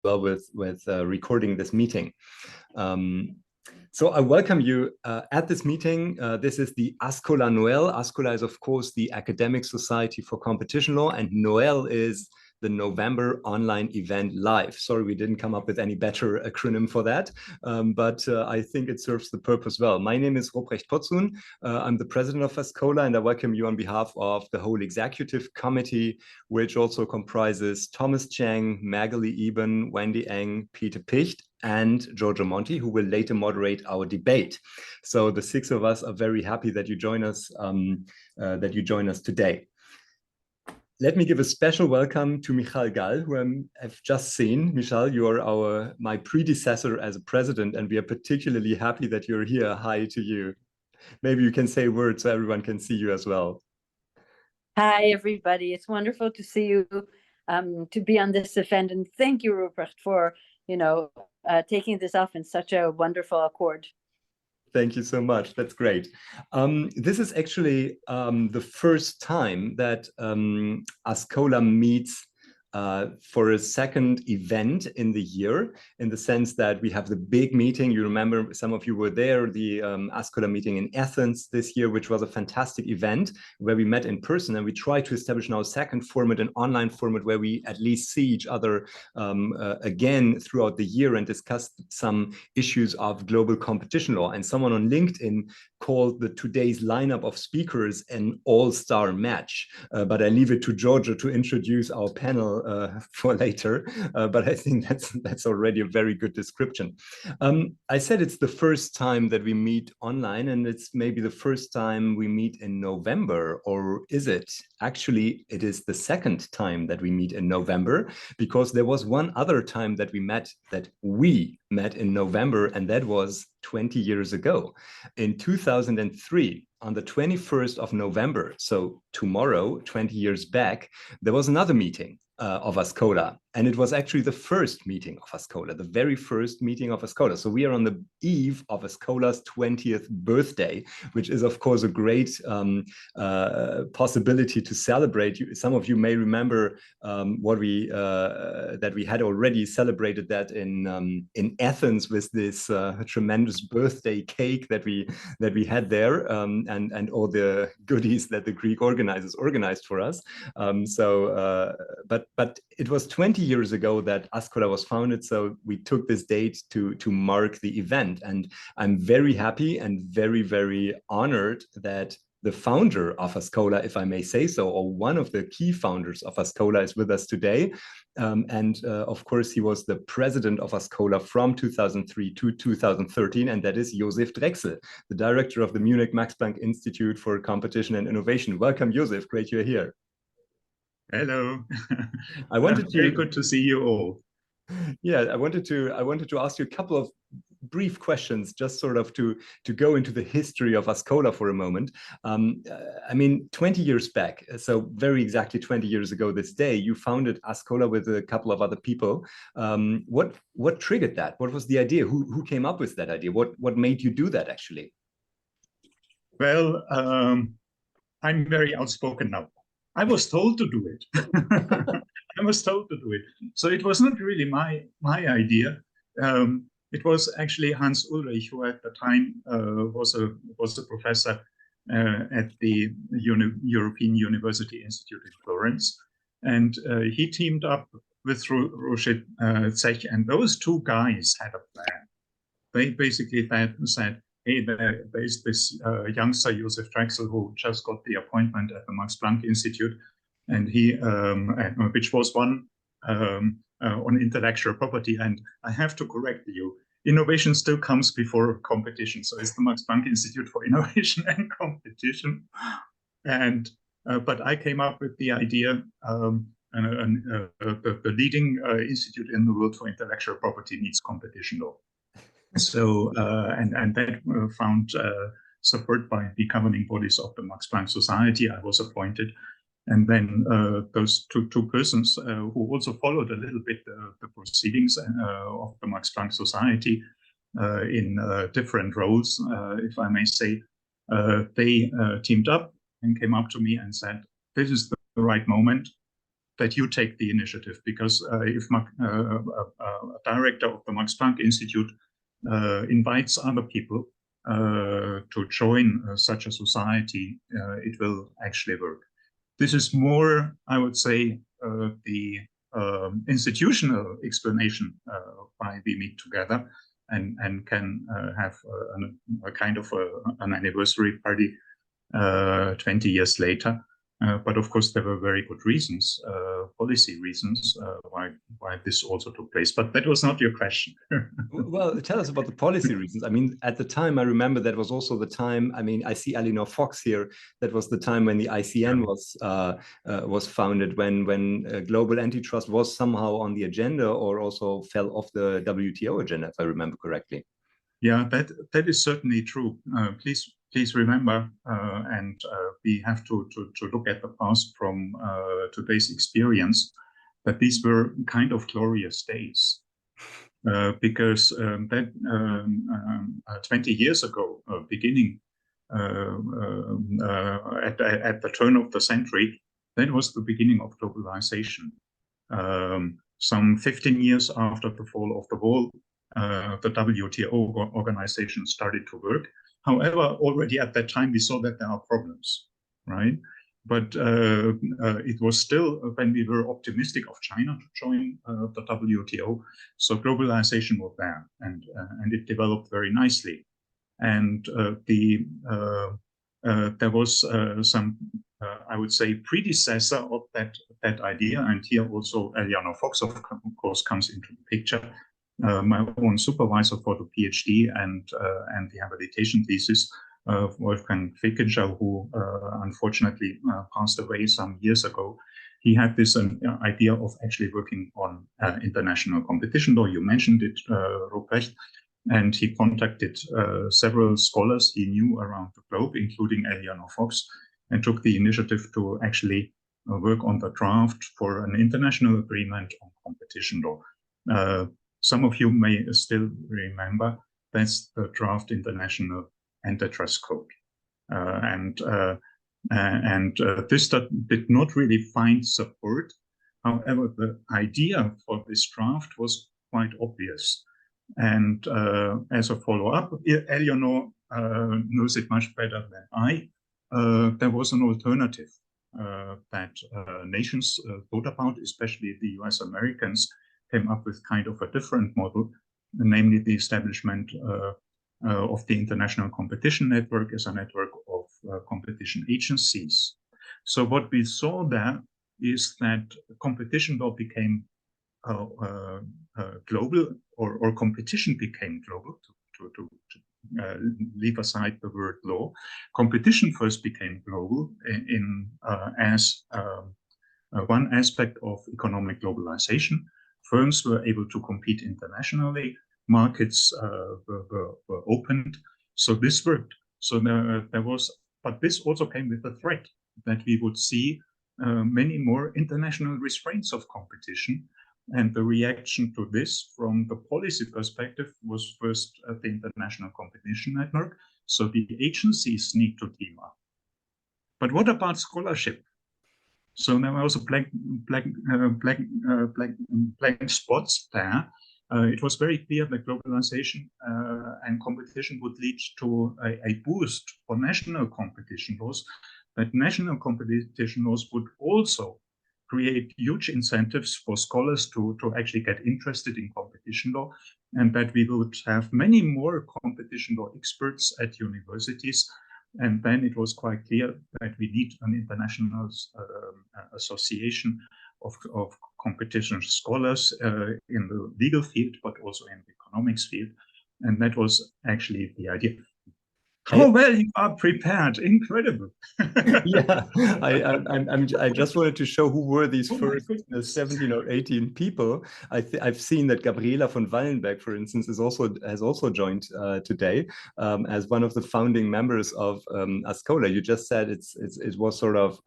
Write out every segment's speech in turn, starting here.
well with recording this meeting. So I welcome you at this meeting. This is the Ascola Noel. Ascola is, of course, the Academic Society for Competition Law, and Noel is the November online event live. Sorry, we didn't come up with any better acronym for that, but I think it serves the purpose well. My name is Ruprecht Potzun. I'm the president of Ascola, and I welcome you on behalf of the whole executive committee, which also comprises Thomas Cheng, Magali Eben, Wendy Eng, Peter Picht, and Giorgio Monti, who will later moderate our debate. So the six of us are very happy that you join us today. Let me give a special welcome to Michal Gall, who I've just seen. Michal, you are my predecessor as a president, and we are particularly happy that you're here. Hi to you. Maybe you can say a word so everyone can see you as well. Hi, everybody. It's wonderful to see you, to be on this event. And thank you, Ruprecht, for, taking this off in such a wonderful accord. Thank you so much. That's great. This is actually the first time that Ascola meets for a second event in the year, in the sense that we have the big meeting. You remember, some of you were there, the Ascola meeting in Athens this year, which was a fantastic event where we met in person, and we tried to establish now a second format, an online format, where we at least see each other again throughout the year and discuss some issues of global competition law. And someone on LinkedIn called today's lineup of speakers an all-star match. But I leave it to Giorgio to introduce our panel for later, but I think that's already a very good description. I said it's the first time that we meet online, and it's maybe the first time we meet in November, or is it? Actually, it is the second time that we meet in November, because there was one other time that we met in November, and that was 20 years ago. In 2003, on the 21st of November, so tomorrow, 20 years back, there was another meeting of Ascola, and it was actually the first meeting of Ascola, the very first meeting of Ascola. So we are on the eve of Ascola's 20th birthday, which is, of course, a great possibility to celebrate. Some of you may remember that we had already celebrated that in Athens with this tremendous birthday cake that we had there, and all the goodies that the Greek organizers organized for us. But it was 20 years ago that Ascola was founded, so we took this date to mark the event. And I'm very happy and very, very honored that the founder of Ascola, if I may say so, or one of the key founders of Ascola, is with us today. Of course, he was the president of Ascola from 2003 to 2013, and that is Josef Drechsel, the director of the Munich Max Planck Institute for Competition and Innovation. Welcome, Josef. Great you're here. Hello. Very good to see you all. Yeah, I wanted to ask you a couple of brief questions, just sort of to go into the history of Ascola for a moment. I mean, 20 years back, so very exactly 20 years ago this day, you founded Ascola with a couple of other people. What triggered that? What was the idea? Who came up with that idea? What made you do that, actually? Well, I'm very outspoken now. I was told to do it. I was told to do it. So it was not really my idea. It was actually Hans Ulrich, who at the time was a professor at the European University Institute in Florence. And he teamed up with Roger Zech, and those two guys had a plan. They basically said, hey, there's this youngster, Josef Drechsel, who just got the appointment at the Max Planck Institute, and he, which was one on intellectual property. And I have to correct you, innovation still comes before competition. So it's the Max Planck Institute for Innovation and Competition. And but I came up with the idea, the leading institute in the world for intellectual property needs competition law. So, and that found support by the governing bodies of the Max Planck Society. I was appointed. And then those two persons who also followed a little bit the proceedings of the Max Planck Society in different roles, if I may say, they teamed up and came up to me and said, this is the right moment. that you take the initiative, because if a director of the Max Planck Institute invites other people to join such a society, it will actually work. This is more, I would say, the institutional explanation why we meet together and can have a kind of an anniversary party 20 years later. But of course, there were very good reasons, policy reasons, why this also took place. But that was not your question. Well, tell us about the policy reasons. I mean, at the time, I remember that was also the time. I mean, I see Eleanor Fox here. That was the time when the ICN was founded, when global antitrust was somehow on the agenda, or also fell off the WTO agenda, if I remember correctly. Yeah, that is certainly true. Please remember, and we have to look at the past from today's experience, that these were kind of glorious days, because that 20 years ago, beginning at the turn of the century, that was the beginning of globalization. Some 15 years after the fall of the wall, the WTO organization started to work. However, already at that time, we saw that there are problems, right? But it was still when we were optimistic of China to join the WTO. So globalization was there, and it developed very nicely. And there was some, I would say, predecessor of that idea. And here also Eleanor Fox, of course, comes into the picture. My own supervisor for the PhD and the habilitation thesis, Wolfgang Fickenschau, who unfortunately passed away some years ago. He had this idea of actually working on international competition law. You mentioned it, Ruprecht, and he contacted several scholars he knew around the globe, including Eleanor Fox, and took the initiative to actually work on the draft for an international agreement on competition law. Some of you may still remember that's the draft international antitrust code. This did not really find support. However, the idea for this draft was quite obvious. And as a follow-up, Eleanor knows it much better than I. There was an alternative that nations thought about, especially the US Americans, came up with kind of a different model, namely the establishment of the International Competition Network as a network of competition agencies. So what we saw there is that competition law became global, or competition became global, to leave aside the word law. Competition first became global as one aspect of economic globalization. Firms were able to compete internationally. Markets were opened. So this worked. So there was, but this also came with a threat that we would see many more international restraints of competition. And the reaction to this from the policy perspective was first the International Competition Network. So the agencies need to team up. But what about scholarship? So there were also blank spots there. It was very clear that globalization and competition would lead to a boost for national competition laws, that national competition laws would also create huge incentives for scholars to actually get interested in competition law, and that we would have many more competition law experts at universities. And then it was quite clear that we need an international association of competition scholars in the legal field, but also in the economics field. And that was actually the idea. How well you are prepared! Incredible. Yeah, I just wanted to show who were these first 17 or 18 people. I've seen that Gabriela von Wallenberg, for instance, has also joined today as one of the founding members of ASCOLA. You just said it was sort of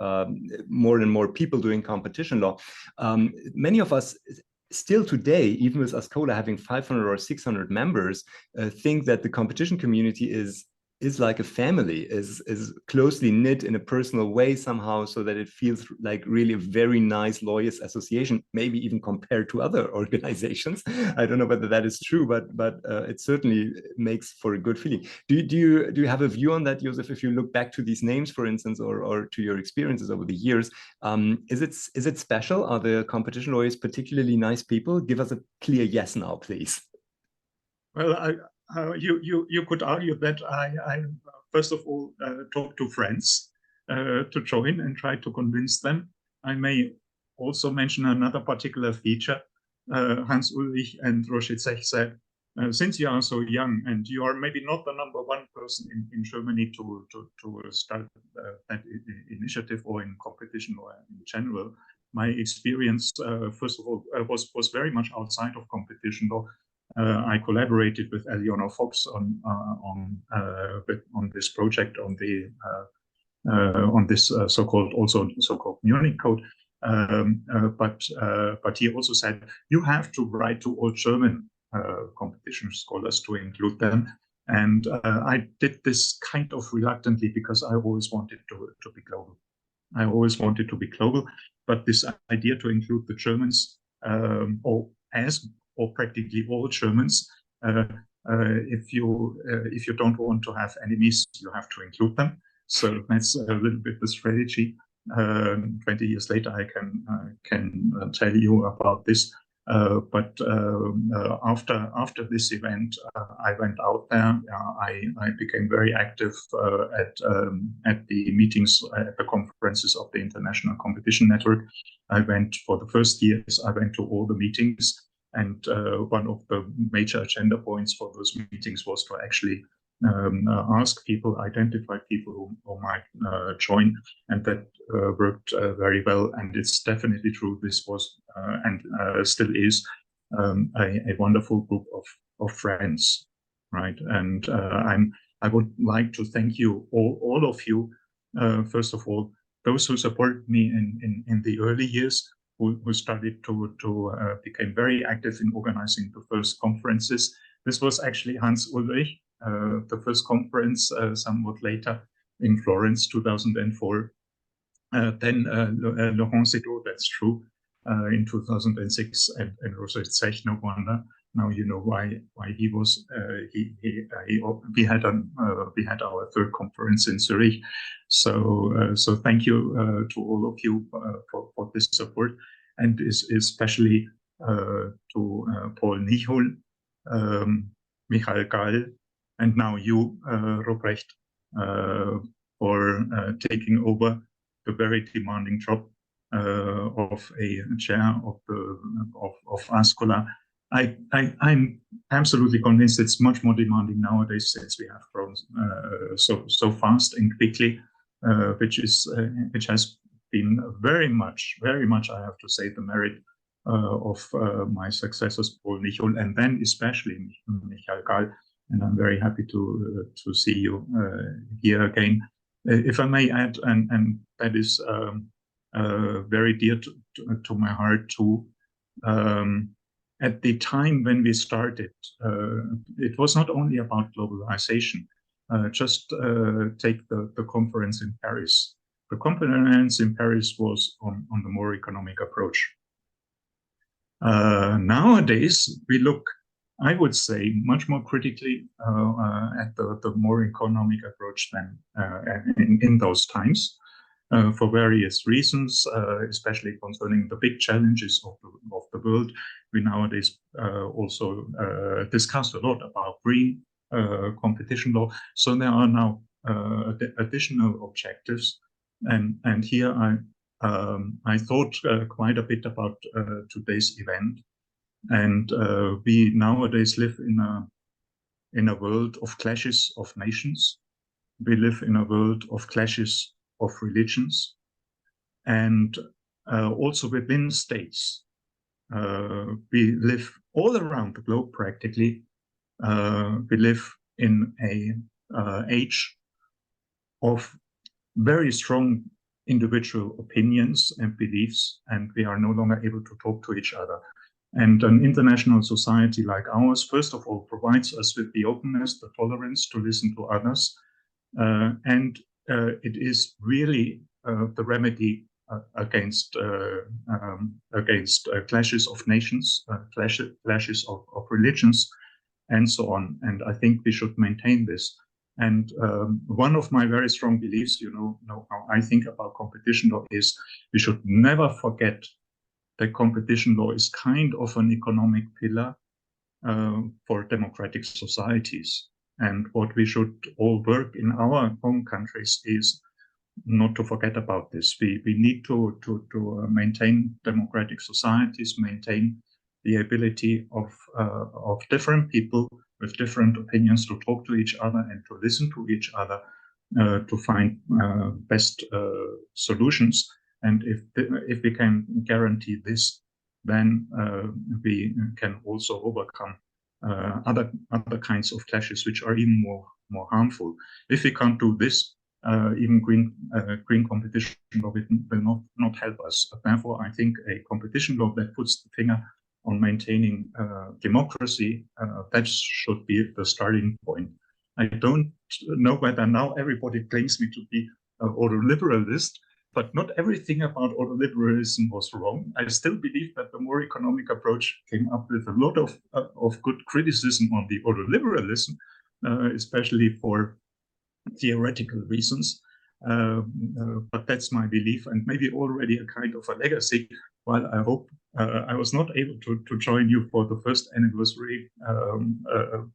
more and more people doing competition law. Many of us still today, even with ASCOLA having 500 or 600 members, think that the competition community is is like a family, is closely knit in a personal way somehow, so that it feels like really a very nice lawyers association, maybe even compared to other organizations. I don't know whether that is true, but it certainly makes for a good feeling. Do you have a view on that, Joseph? If you look back to these names, for instance, or to your experiences over the years, is it special? Are the competition lawyers particularly nice people? Give us a clear yes now, please. Well, you could argue that I first of all talk to friends to join and try to convince them. I may also mention another particular feature. Hans Ulrich and Roger Zech said, since you are so young and you are maybe not the number one person in Germany to start that initiative or in competition or in general, my experience, first of all, was very much outside of competition law. I collaborated with Eleanor Fox on this project on this so-called Munich Code. But he also said you have to write to all German competition scholars to include them. And I did this kind of reluctantly because I always wanted to be global. I always wanted to be global, but this idea to include the Germans or practically all Germans, if you don't want to have enemies, you have to include them. So that's a little bit the strategy. 20 years later, I can tell you about this. But after this event, I went out there. I became very active at the meetings, at the conferences of the International Competition Network. I went for the first years. I went to all the meetings, and one of the major agenda points for those meetings was to actually ask people, identify people who might join, and that worked very well. And it's definitely true. This was and still is a wonderful group of friends, right? And I would like to thank you, all of you, first of all, those who supported me in the early years, who started to became very active in organizing the first conferences. This was actually Hans Ulrich, the first conference somewhat later in Florence, 2004. Then Laurent Seydoux, that's true, in 2006, and Roger Zech, no wonder. Now you know why he was. We had our third conference in Zurich. So thank you to all of you for this support, and especially to Paul Nichol, Michael Gall, and now you, Ruprecht, for taking over the very demanding job of a chair of ASCOLA. I'm absolutely convinced it's much more demanding nowadays, since we have grown so fast and quickly, which has been very much, I have to say, the merit of my successors, Paul Nichol, and then especially Michael Gall. And I'm very happy to see you here again. If I may add, and that is very dear to my heart too. At the time when we started, it was not only about globalization. Just take the conference in Paris. The conference in Paris was on the more economic approach. Nowadays, we look, I would say, much more critically at the more economic approach than in those times, for various reasons, especially concerning the big challenges of the world. We nowadays also discussed a lot about green competition law. So there are now additional objectives, and here I thought quite a bit about today's event. And we nowadays live in a world of clashes of nations. We live in a world of clashes of religions, and also within states. We live all around the globe practically. We live in an age of very strong individual opinions and beliefs, and we are no longer able to talk to each other. And an international society like ours, first of all, provides us with the openness, the tolerance to listen to others, and it is really the remedy against clashes of nations, clashes of religions, and so on. And I think we should maintain this. And one of my very strong beliefs, you know how I think about competition law, is we should never forget that competition law is kind of an economic pillar for democratic societies. And what we should all work in our home countries is not to forget about this. We need to maintain democratic societies, maintain the ability of different people with different opinions to talk to each other and to listen to each other to find best solutions. And if we can guarantee this, then we can also overcome other kinds of clashes which are even more harmful. If we can't do this, even green competition law will not help us. Therefore, I think a competition law that puts the finger on maintaining democracy, that should be the starting point. I don't know whether now everybody claims me to be an ordoliberalist, but not everything about ordoliberalism was wrong. I still believe that the more economic approach came up with a lot of good criticism on the ordoliberalism, especially for theoretical reasons. But that's my belief, and maybe already a kind of a legacy. While I hope I was not able to join you for the first anniversary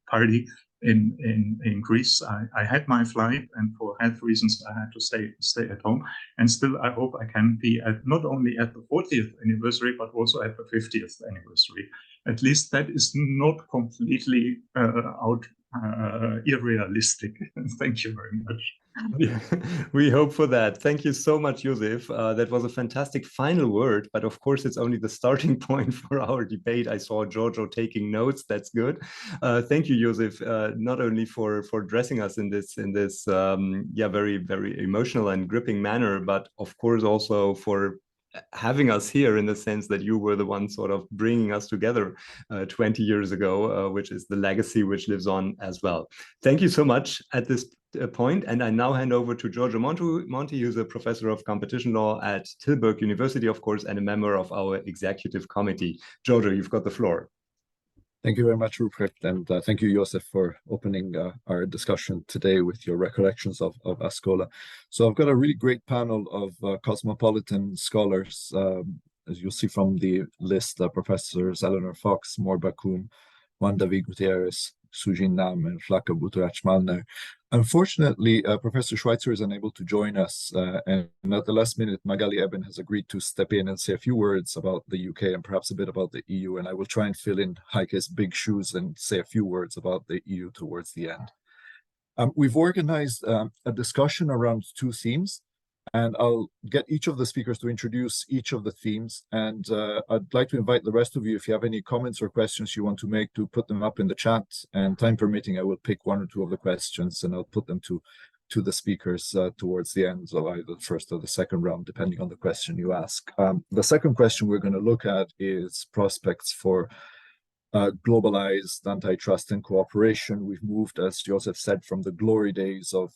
party in Greece. I had my flight, and for health reasons, I had to stay at home. And still, I hope I can be not only at the 40th anniversary, but also at the 50th anniversary. At least that is not completely irrealistic. Thank you very much. Yeah, we hope for that. Thank you so much, Josef. That was a fantastic final word, but of course it's only the starting point for our debate. I saw Giorgio taking notes. That's good. Thank you, Josef, not only for dressing us in this very, very emotional and gripping manner, but of course also for having us here in the sense that you were the one sort of bringing us together 20 years ago, which is the legacy which lives on as well. Thank you so much at this point. And I now hand over to Giorgio Monti, who's a professor of competition law at Tilburg University, of course, and a member of our executive committee. Giorgio, you've got the floor. Thank you very much, Ruprecht, and thank you, Josef, for opening our discussion today with your recollections of Ascola. So I've got a really great panel of cosmopolitan scholars, as you'll see from the list, Professors Eleanor Fox, Mor Bakoum, Juan David Gutierrez, Sujin Nam, and Flaka Buturach-Malner. Unfortunately, Professor Schweitzer is unable to join us, and at the last minute, Magali Eben has agreed to step in and say a few words about the UK and perhaps a bit about the EU, and I will try and fill in Heike's big shoes and say a few words about the EU towards the end. We've organized a discussion around two themes, and I'll get each of the speakers to introduce each of the themes. And I'd like to invite the rest of you, if you have any comments or questions you want to make, to put them up in the chat. And time permitting, I will pick one or two of the questions and I'll put them to the speakers towards the end of either the first or the second round, depending on the question you ask. The second question we're going to look at is prospects for globalized antitrust and cooperation. We've moved, as Josef said, from the glory days of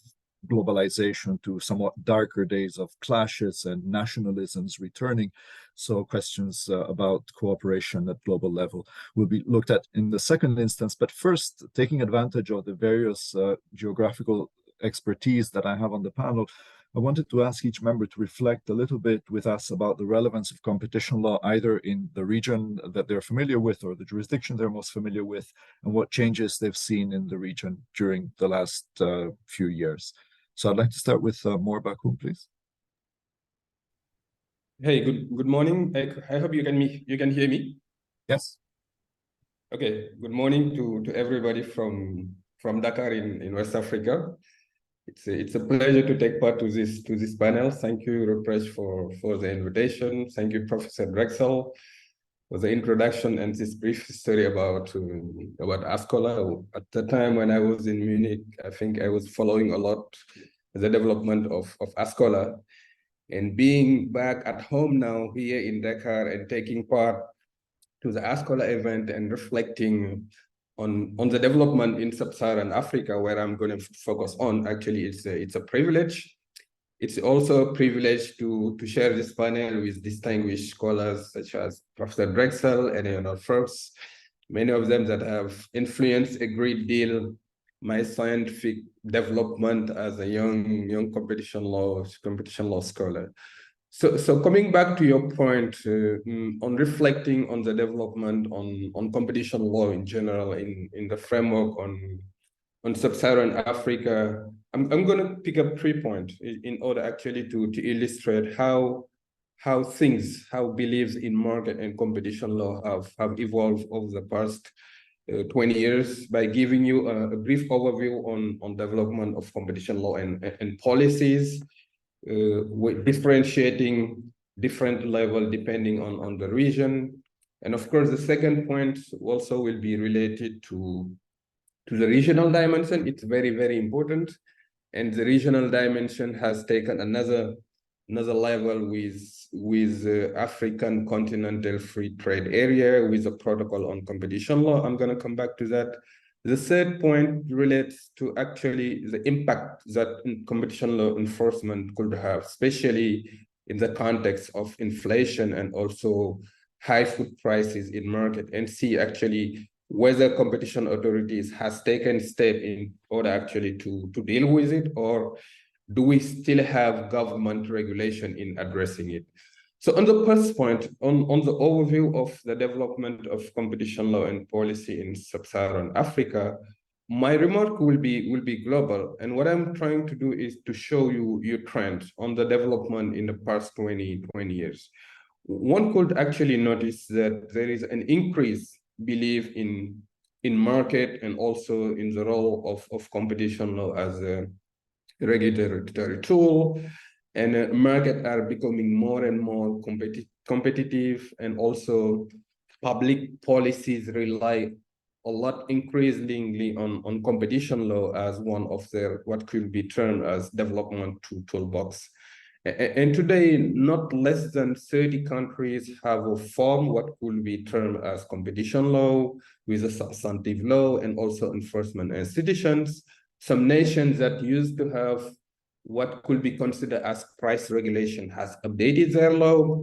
globalization to somewhat darker days of clashes and nationalisms returning. So questions about cooperation at global level will be looked at in the second instance. But first, taking advantage of the various geographical expertise that I have on the panel, I wanted to ask each member to reflect a little bit with us about the relevance of competition law, either in the region that they're familiar with or the jurisdiction they're most familiar with, and what changes they've seen in the region during the last few years. So I'd like to start with Mor Bakoum, please. Hey, good morning. I hope you can hear me. Yes. Okay. Good morning to everybody from Dakar in West Africa. It's a pleasure to take part to this panel. Thank you, Ruprecht, for the invitation. Thank you, Professor Drexel, for the introduction and this brief story about Ascola. At the time when I was in Munich, I think I was following a lot the development of Ascola, and being back at home now here in Dakar and taking part to the Ascola event and reflecting on the development in sub-Saharan Africa, where I'm going to focus on. Actually, it's a privilege. It's also a privilege to share this panel with distinguished scholars such as Professor Drexel and Eleanor Forbes, many of them that have influenced a great deal my scientific development as a young competition law scholar. So coming back to your point on reflecting on the development on competition law in general in the framework on sub-Saharan Africa, I'm going to pick up 3 points in order actually to illustrate how beliefs in market and competition law have evolved over the past 20 years by giving you a brief overview on development of competition law and policies, with differentiating different level depending on the region. And of course, the second point also will be related to the regional dimension. It's very, very important. And the regional dimension has taken another level with African Continental Free Trade Area with a protocol on competition law. I'm going to come back to that. The third point relates to actually the impact that competition law enforcement could have, especially in the context of inflation and also high food prices in market, and see actually whether competition authorities has taken step in order actually to deal with it, or do we still have government regulation in addressing it? So on the first point, on the overview of the development of competition law and policy in sub-Saharan Africa, my remark will be global. And what I'm trying to do is to show you your trend on the development in the past 20 years. One could actually notice that there is an increased belief in market and also in the role of competition law as a regulatory tool, and markets are becoming more and more competitive, and also public policies rely a lot increasingly on competition law as one of their what could be termed as development toolbox. And today, not less than 30 countries have formed what could be termed as competition law with a substantive law and also enforcement institutions. Some nations that used to have what could be considered as price regulation has updated their law.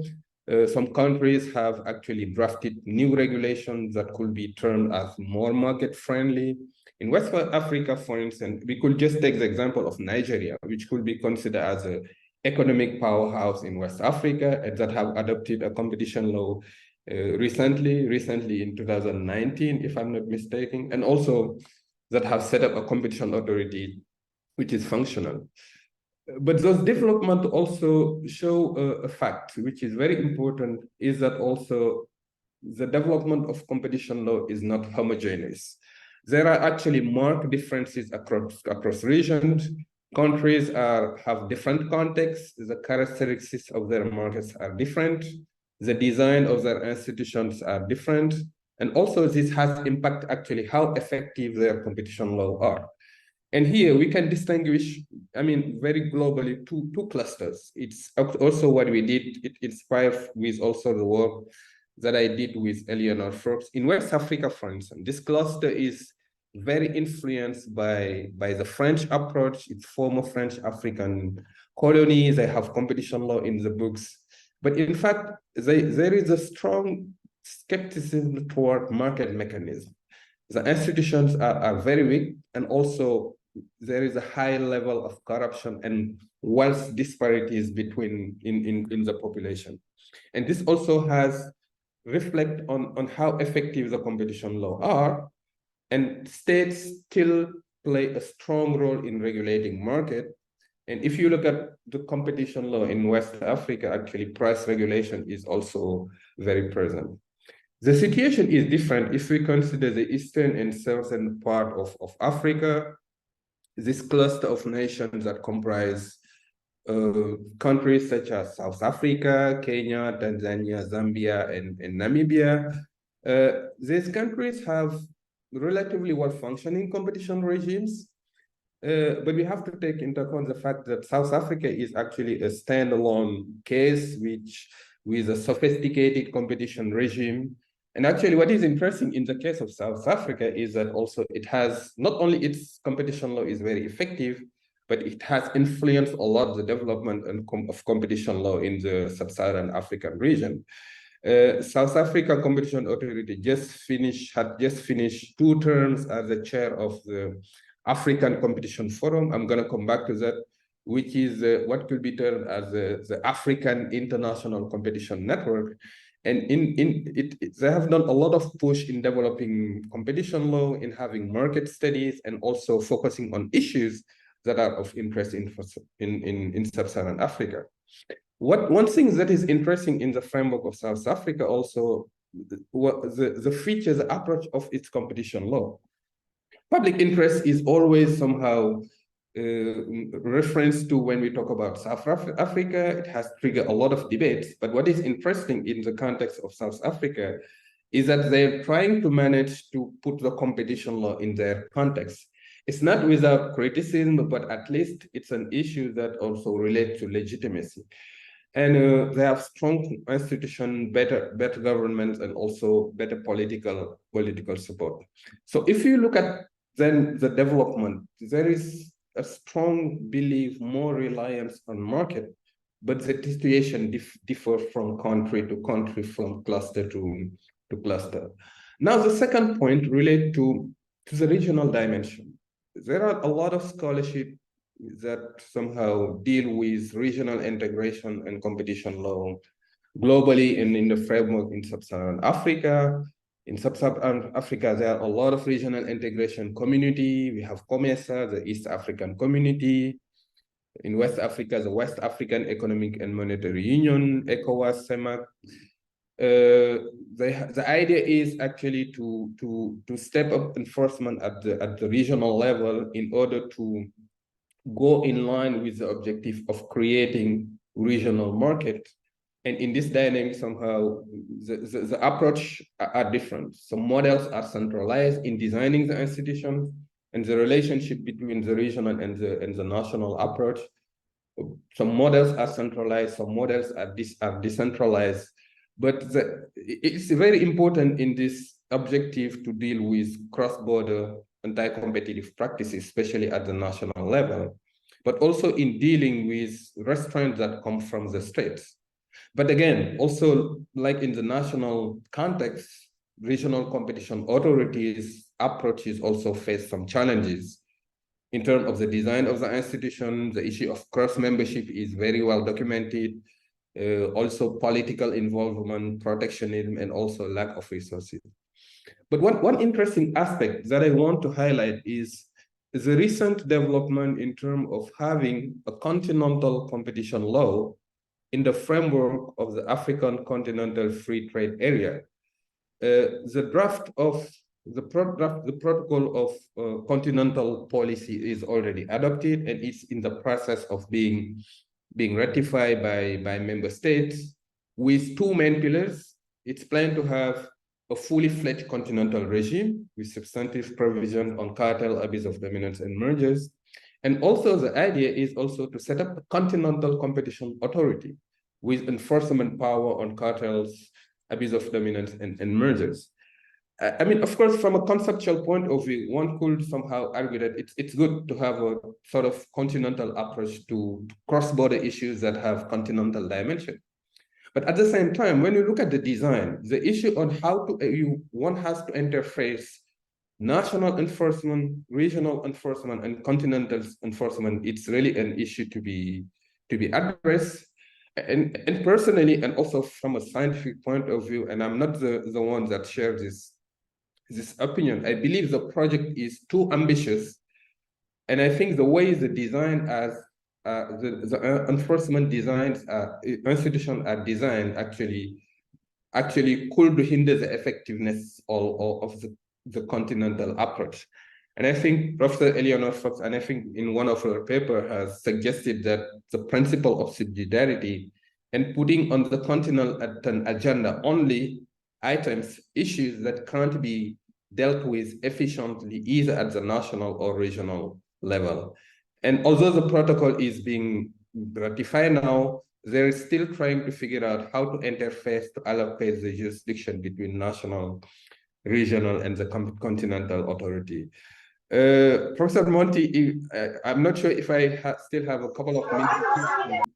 Some countries have actually drafted new regulations that could be termed as more market-friendly. In West Africa, for instance, we could just take the example of Nigeria, which could be considered as an economic powerhouse in West Africa, and that have adopted a competition law recently in 2019, if I'm not mistaken, and also that have set up a competition authority which is functional. But those developments also show a fact, which is very important, is that also the development of competition law is not homogeneous. There are actually marked differences across regions. Countries have different contexts. The characteristics of their markets are different. The design of their institutions are different. And also this has impact actually how effective their competition law are. And here we can distinguish, very globally, two clusters. It's also what we did. It inspired with also the work that I did with Eleanor Forbes. In West Africa, for instance, this cluster is very influenced by the French approach. It's former French African colonies. They have competition law in the books. But in fact, there is a strong skepticism toward market mechanism. The institutions are very weak, and also there is a high level of corruption and wealth disparities in the population. And this also has reflect on how effective the competition law are, and states still play a strong role in regulating market. And if you look at the competition law in West Africa, actually price regulation is also very present. The situation is different if we consider the eastern and southern part of Africa, this cluster of nations that comprise countries such as South Africa, Kenya, Tanzania, Zambia, and Namibia. These countries have relatively well-functioning competition regimes, but we have to take into account the fact that South Africa is actually a standalone case with a sophisticated competition regime. And actually, what is interesting in the case of South Africa is that also it has, not only its competition law is very effective, but it has influenced a lot the development of competition law in the sub-Saharan African region. South Africa Competition Authority had just finished 2 terms as the chair of the African Competition Forum. I'm going to come back to that, which is what could be termed as the African International Competition Network. And they have done a lot of push in developing competition law, in having market studies, and also focusing on issues that are of interest in sub-Saharan Africa. One thing that is interesting in the framework of South Africa also, the feature, the approach of its competition law. Public interest is always somehow reference to when we talk about South Africa. It has triggered a lot of debates, but what is interesting in the context of South Africa is that they're trying to manage to put the competition law in their context. It's not without criticism, but at least it's an issue that also relates to legitimacy. And they have strong institutions, better government, and also better political support. So if you look at then the development, there is a strong belief, more reliance on market, but the situation differs from country to country, from cluster to cluster. Now, the second point relates to the regional dimension. There are a lot of scholarship that somehow deal with regional integration and competition law globally and in the framework in sub-Saharan Africa. In sub-Saharan Africa, there are a lot of regional integration community. We have COMESA, the East African Community. In West Africa, the West African Economic and Monetary Union, ECOWAS, CEMAC. The idea is actually to step up enforcement at the regional level in order to go in line with the objective of creating regional market. And in this dynamic, somehow, the approach are different. Some models are centralized in designing the institution, and the relationship between the regional and the national approach. Some models are centralized, some models are decentralized. But it's very important in this objective to deal with cross-border anti-competitive practices, especially at the national level, but also in dealing with restraints that come from the states. But again, also like in the national context, regional competition authorities' approaches also face some challenges. In terms of the design of the institution, the issue of cross-membership is very well documented. Also political involvement, protectionism, and also lack of resources. But one interesting aspect that I want to highlight is the recent development in terms of having a continental competition law in the framework of the African Continental Free Trade Area. The draft of the protocol of continental policy is already adopted, and it's in the process of being ratified by member states with 2 main pillars. It's planned to have a fully fledged continental regime with substantive provision on cartel, abuse of dominance, and mergers. And also the idea is also to set up a continental competition authority with enforcement power on cartels, abuse of dominance, and mergers. I mean, of course, from a conceptual point of view, one could somehow argue that it's good to have a sort of continental approach to cross-border issues that have continental dimension. But at the same time, when you look at the design, the issue on how one has to interface national enforcement, regional enforcement, and continental enforcement, it's really an issue to be addressed. And personally, and also from a scientific point of view, and I'm not the one that shares this opinion, I believe the project is too ambitious. And I think the way the design as the enforcement designs institutions are designed actually could hinder the effectiveness of the continental approach. And I think Professor Eleanor Fox, and I think in one of her papers, has suggested that the principle of subsidiarity and putting on the continental agenda only items, issues that can't be dealt with efficiently either at the national or regional level. And although the protocol is being ratified now, they're still trying to figure out how to interface to allocate the jurisdiction between national, regional, and the continental authority. Professor Monti, I'm not sure if I still have a couple of minutes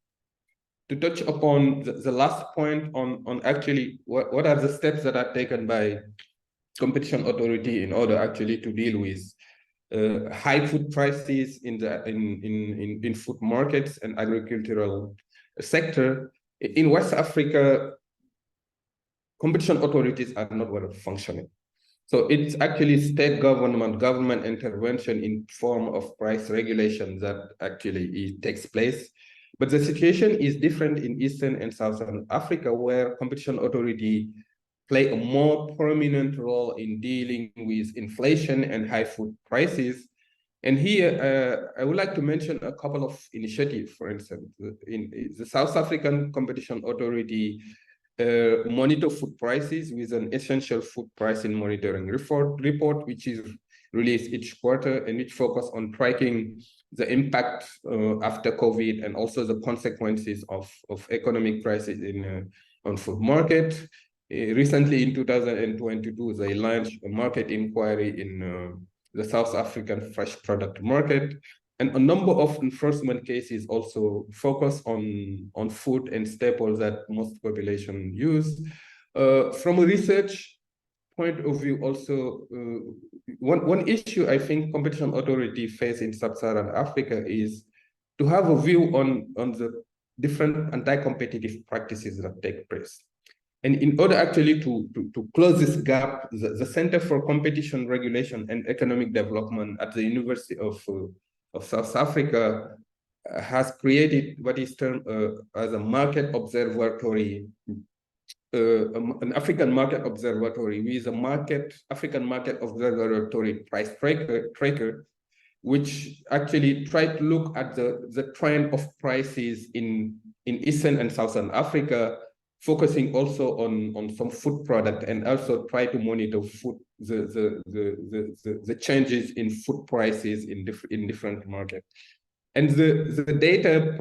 to touch upon the last point on actually what are the steps that are taken by competition authority in order actually to deal with high food prices in food markets and agricultural sector. In West Africa, competition authorities are not well functioning. So it's actually state government intervention in form of price regulation that actually takes place. But the situation is different in Eastern and Southern Africa, where competition authority play a more prominent role in dealing with inflation and high food prices. And here, I would like to mention a couple of initiatives. For instance, in the South African Competition Authority monitor food prices with an essential food pricing monitoring report, which is released each quarter, and which focus on tracking the impact after COVID and also the consequences of economic crisis on food market. Recently, in 2022, they launched a market inquiry in the South African fresh product market. And a number of enforcement cases also focus on food and staples that most population use. From a research point of view, also, one issue I think competition authority face in sub-Saharan Africa is to have a view on the different anti-competitive practices that take place. And in order actually to close this gap, the Center for Competition Regulation and Economic Development at the University of South Africa has created what is termed as a market observatory, an African market observatory with a African market observatory price tracker, which actually try to look at the trend of prices in Eastern and Southern Africa, focusing also on some food product, and also try to monitor the changes in food prices in different markets. And the data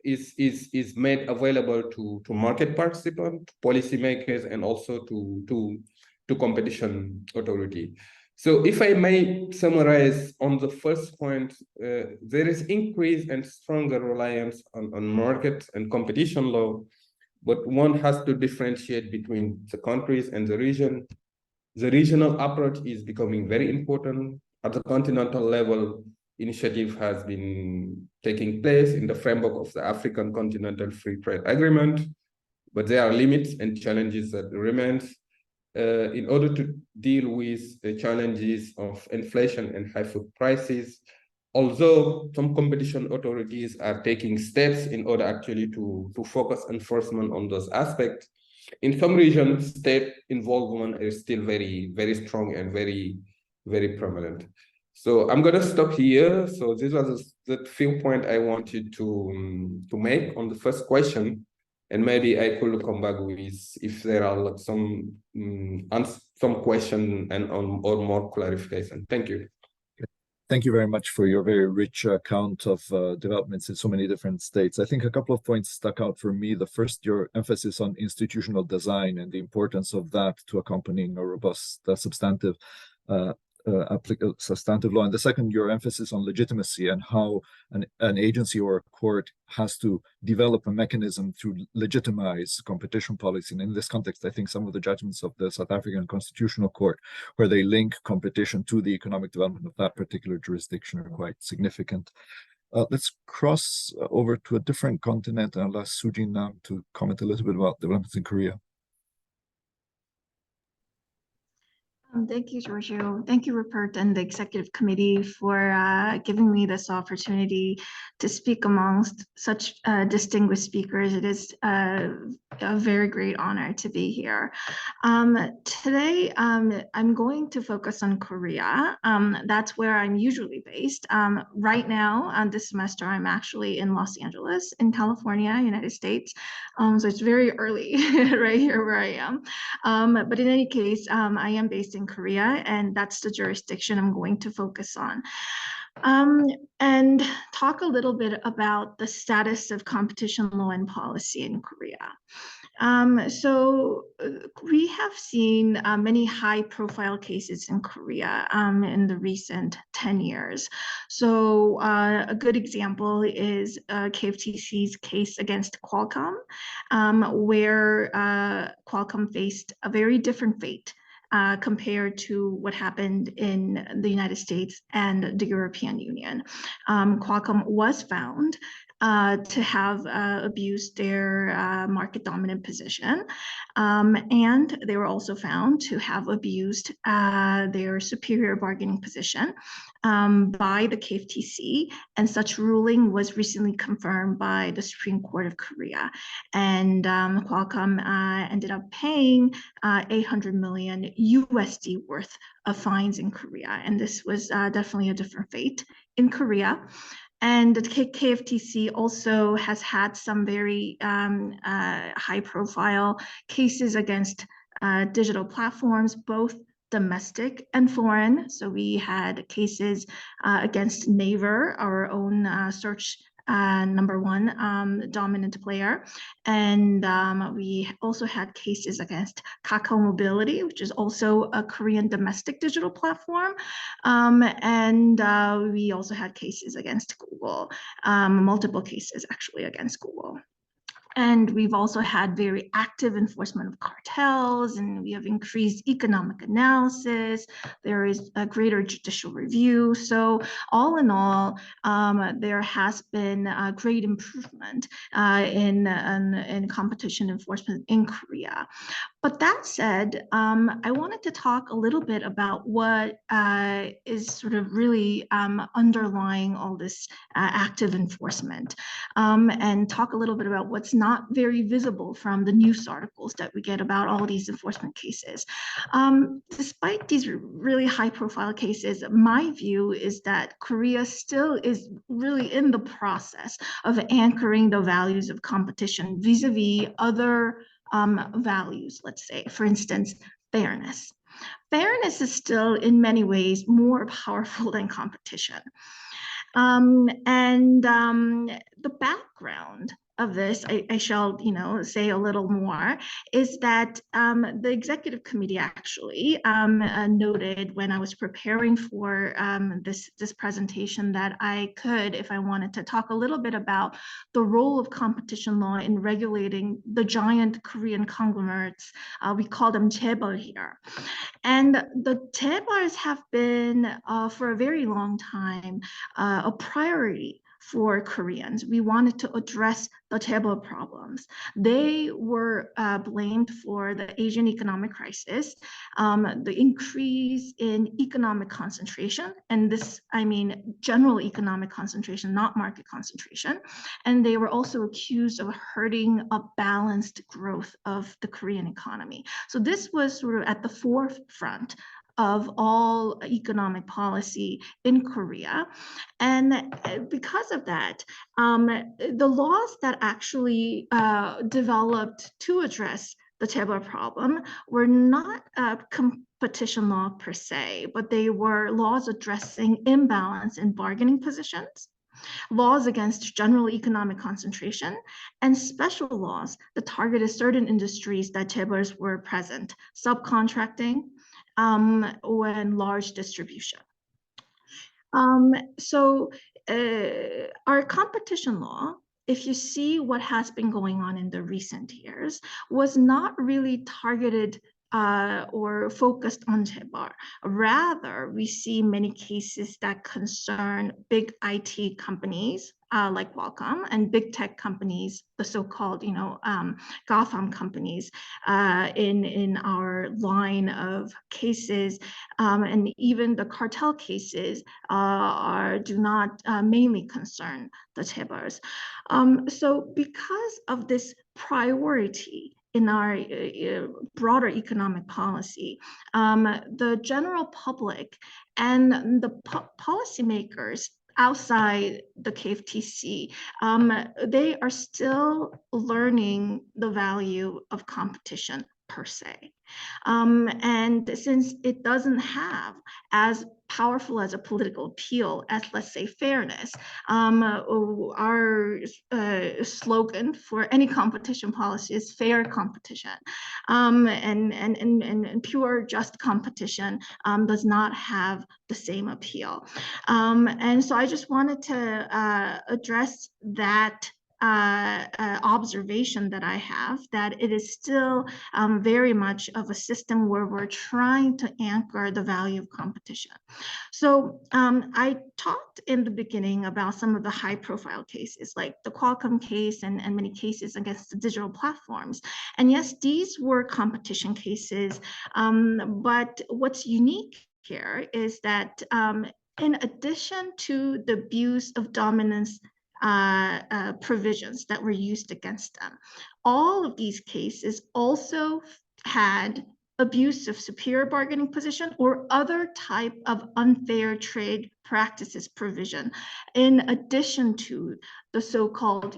is made available to market participants, policymakers, and also to competition authority. So if I may summarize on the first point, there is increased and stronger reliance on market and competition law, but one has to differentiate between the countries and the region. The regional approach is becoming very important. At the continental level, initiative has been taking place in the framework of the African Continental Free Trade Agreement, but there are limits and challenges that remain. In order to deal with the challenges of inflation and high food prices, although some competition authorities are taking steps in order actually to focus enforcement on those aspects, in some regions, state involvement is still very, very strong and very, very prominent. So I'm going to stop here. So these are the few points I wanted to make on the first question. And maybe I could come back with if there are some question or more clarification. Thank you. Thank you very much for your very rich account of developments in so many different states. I think a couple of points stuck out for me. The first, your emphasis on institutional design and the importance of that to accompanying a robust substantive law. And the second, your emphasis on legitimacy and how an agency or a court has to develop a mechanism to legitimize competition policy. And in this context, I think some of the judgments of the South African Constitutional Court, where they link competition to the economic development of that particular jurisdiction, are quite significant. Let's cross over to a different continent, and I'll ask Sujin now to comment a little bit about developments in Korea. Thank you, Giorgio. Thank you, Rupert, and the Executive Committee for giving me this opportunity to speak amongst such distinguished speakers. It is a very great honor to be here. Today, I'm going to focus on Korea. That's where I'm usually based. Right now, this semester, I'm actually in Los Angeles, in California, United States. So it's very early right here where I am. But in any case, I am based in Korea, and that's the jurisdiction I'm going to focus on. and talk a little bit about the status of competition law and policy in Korea. We have seen many high-profile cases in Korea in the recent 10 years. So a good example is KFTC's case against Qualcomm, where Qualcomm faced a very different fate compared to what happened in the United States and the European Union. Qualcomm was found to have abused their market dominant position. And they were also found to have abused their superior bargaining position by the KFTC. And such ruling was recently confirmed by the Supreme Court of Korea. And Qualcomm ended up paying 800 million USD worth of fines in Korea. And this was definitely a different fate in Korea. And the KFTC also has had some very high-profile cases against digital platforms, both domestic and foreign. So we had cases against Naver, our own search #1 dominant player. And we also had cases against Kakao Mobility, which is also a Korean domestic digital platform. And we also had cases against Google, multiple cases actually against Google. And we've also had very active enforcement of cartels, and we have increased economic analysis. There is a greater judicial review. So all in all, there has been a great improvement in competition enforcement in Korea. But that said, I wanted to talk a little bit about what is sort of really underlying all this active enforcement, and talk a little bit about what's not very visible from the news articles that we get about all these enforcement cases. Despite these really high-profile cases, my view is that Korea still is really in the process of anchoring the values of competition vis-a-vis other values, let's say, for instance, fairness. Fairness is still in many ways more powerful than competition. The background of this, I shall, say a little more, is that the executive committee actually noted when I was preparing for this presentation that I could, if I wanted to, talk a little bit about the role of competition law in regulating the giant Korean conglomerates. We call them chaebol here. And the chaebols have been, for a very long time, a priority for Koreans. We wanted to address the chaebol problems. They were blamed for the Asian economic crisis, the increase in economic concentration, and this, I mean, general economic concentration, not market concentration. And they were also accused of hurting a balanced growth of the Korean economy. So this was sort of at the forefront of all economic policy in Korea. And because of that, the laws that actually developed to address the chaebol problem were not competition law per se, but they were laws addressing imbalance in bargaining positions, laws against general economic concentration, and special laws that targeted certain industries that chaebols were present, subcontracting, or in large distribution. Our competition law, if you see what has been going on in the recent years, was not really targeted or focused on chaebol. Rather, we see many cases that concern big IT companies like Qualcomm and big tech companies, the so-called, GAFAM companies in our line of cases, and even the cartel cases do not mainly concern the chaebols. So because of this priority in our broader economic policy, the general public and the policymakers outside the KFTC, they are still learning the value of competition per se. And since it doesn't have as powerful as a political appeal as, let's say, fairness, our slogan for any competition policy is fair competition, and pure just competition does not have the same appeal. And so I just wanted to address that observation that I have, that it is still very much of a system where we're trying to anchor the value of competition. So I talked in the beginning about some of the high profile cases, like the Qualcomm case and many cases against the digital platforms. And yes, these were competition cases, but what's unique here is that in addition to the abuse of dominance provisions that were used against them, all of these cases also had abuse of superior bargaining position or other type of unfair trade practices provision, in addition to the so-called,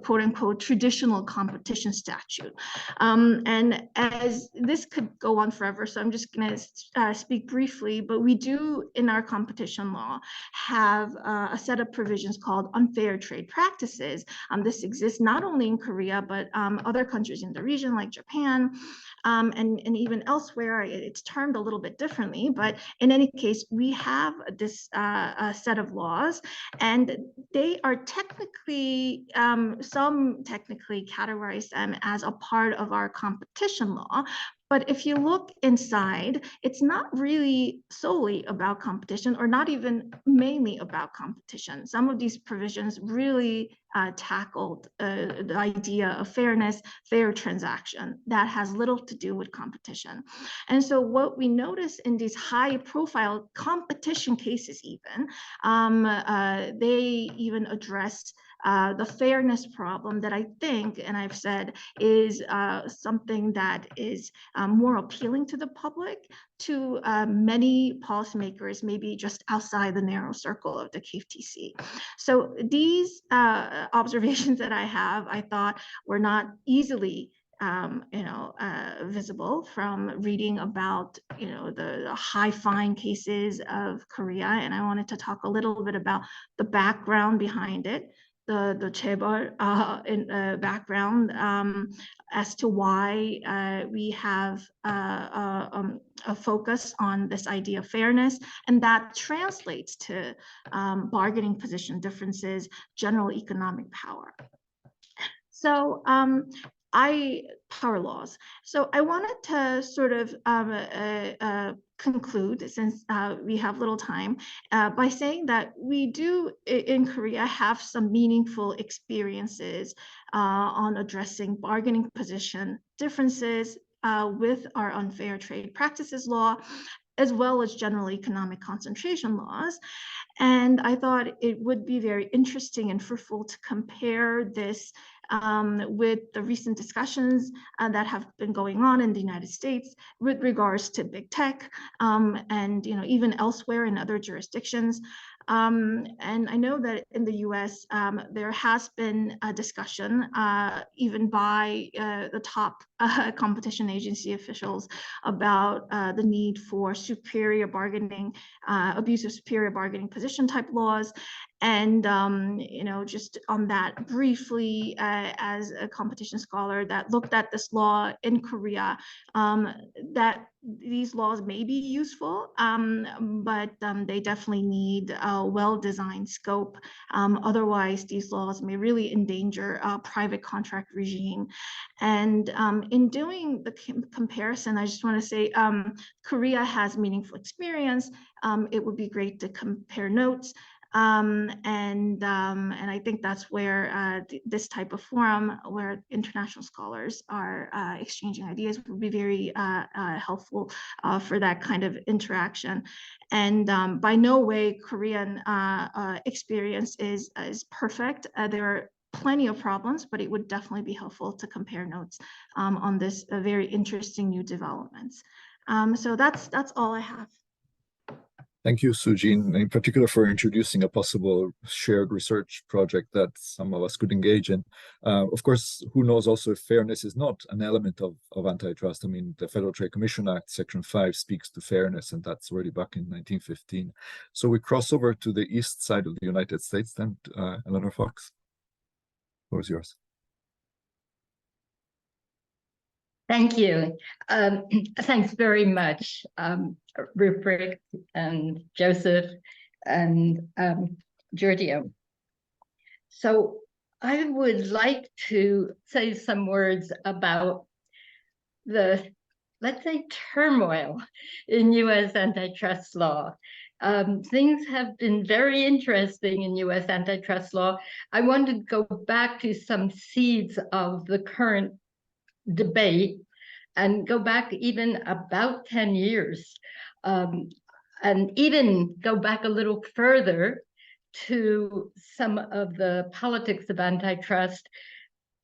quote unquote, traditional competition statute. And as this could go on forever, so I'm just going to speak briefly, but we do in our competition law have a set of provisions called unfair trade practices. This exists not only in Korea, but other countries in the region like Japan, and even elsewhere. It's termed a little bit differently, but in any case, we have this set of laws, and they are technically, some technically categorize them as a part of our competition law. But if you look inside, it's not really solely about competition, or not even mainly about competition. Some of these provisions really tackled the idea of fairness, fair transaction that has little to do with competition. And so what we notice in these high profile competition cases even, they even address the fairness problem that I think, and I've said, is something that is more appealing to the public, to many policymakers, maybe just outside the narrow circle of the KFTC. So these observations that I have, I thought were not easily visible from reading about, the high fine cases of Korea. And I wanted to talk a little bit about the background behind it, the chaebol background, as to why we have a focus on this idea of fairness, and that translates to bargaining position differences, general economic power. So power laws. So I wanted to sort of conclude, since we have little time, by saying that we do in Korea have some meaningful experiences on addressing bargaining position differences with our unfair trade practices law, as well as general economic concentration laws. And I thought it would be very interesting and fruitful to compare this with the recent discussions that have been going on in the United States with regards to big tech, and even elsewhere in other jurisdictions. And I know that in the US, there has been a discussion, even by the top competition agency officials, about the need for superior bargaining, abuse of superior bargaining position type laws. And, just on that briefly, as a competition scholar that looked at this law in Korea, that these laws may be useful, but they definitely need a well-designed scope. Otherwise, these laws may really endanger a private contract regime. And in doing the comparison, I just want to say Korea has meaningful experience. It would be great to compare notes. And I think that's where this type of forum, where international scholars are exchanging ideas, would be very helpful for that kind of interaction. And by no way Korean experience is perfect. There are plenty of problems, but it would definitely be helpful to compare notes on this very interesting new developments. So that's all I have. Thank you, Sujin, in particular for introducing a possible shared research project that some of us could engage in. Of course, who knows also if fairness is not an element of antitrust. I mean, the Federal Trade Commission Act, Section 5, speaks to fairness, and that's already back in 1915. So we cross over to the east side of the United States then, Eleanor Fox. The floor is yours. Thank you. Thanks very much, Rupert and Joseph and Giorgio. So I would like to say some words about the, let's say, turmoil in US antitrust law. Things have been very interesting in US antitrust law. I want to go back to some seeds of the current debate and go back even about 10 years and even go back a little further to some of the politics of antitrust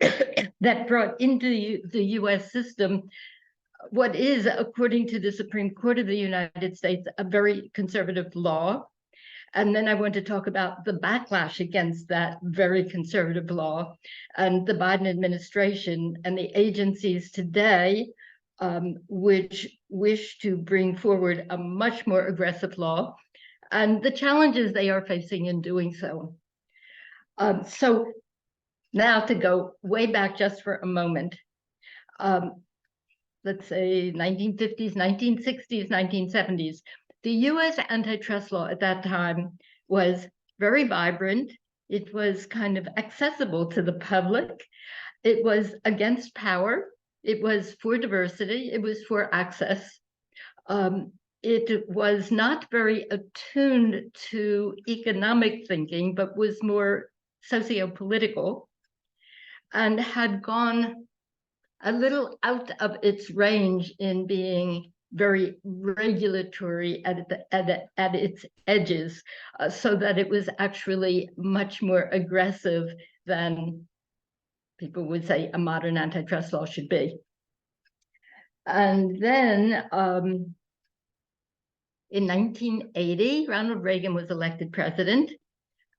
that brought into the US system what is, according to the Supreme Court of the United States, a very conservative law. And then I want to talk about the backlash against that very conservative law and the Biden administration and the agencies today which wish to bring forward a much more aggressive law and the challenges they are facing in doing so. So now to go way back just for a moment, let's say 1950s, 1960s, 1970s, the US antitrust law at that time was very vibrant. It was kind of accessible to the public. It was against power. It was for diversity. It was for access. It was not very attuned to economic thinking, but was more socio-political and had gone a little out of its range in being very regulatory at its edges, so that it was actually much more aggressive than people would say a modern antitrust law should be. And then in 1980, Ronald Reagan was elected president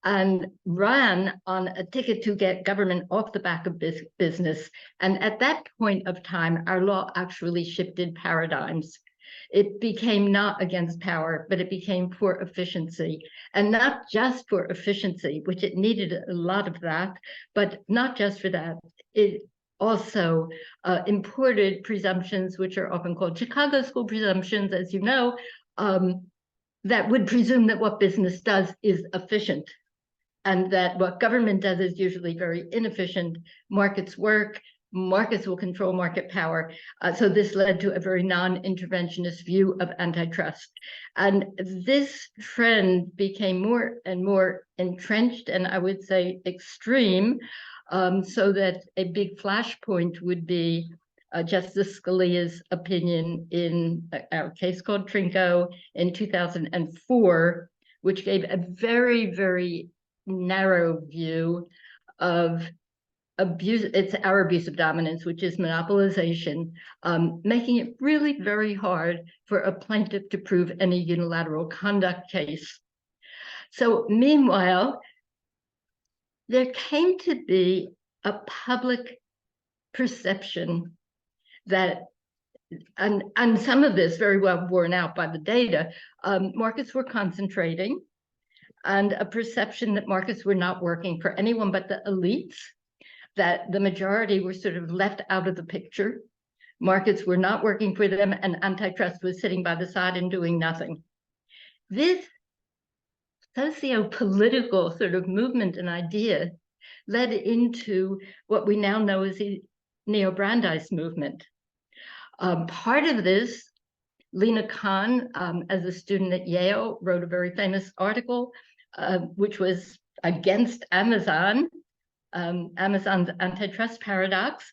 and ran on a ticket to get government off the back of business. And at that point of time, our law actually shifted paradigms. It became not against power, but it became for efficiency. And not just for efficiency, which it needed a lot of that, but not just for that. It also imported presumptions, which are often called Chicago School presumptions, as you know, that would presume that what business does is efficient, and that what government does is usually very inefficient. Markets work, markets will control market power. So this led to a very non-interventionist view of antitrust. And this trend became more and more entrenched, and I would say extreme, so that a big flashpoint would be Justice Scalia's opinion in our case called Trinco in 2004, which gave a very, very narrow view of abuse. It's our abuse of dominance, which is monopolization, making it really very hard for a plaintiff to prove any unilateral conduct case. So meanwhile, there came to be a public perception that, and some of this very well borne out by the data, markets were concentrating, and a perception that markets were not working for anyone but the elites, that the majority were sort of left out of the picture. Markets were not working for them, and antitrust was sitting by the side and doing nothing. This socio-political sort of movement and idea led into what we now know as the neo-Brandeis movement. Part of this, Lena Kahn, as a student at Yale, wrote a very famous article, which was against Amazon, Amazon's antitrust paradox,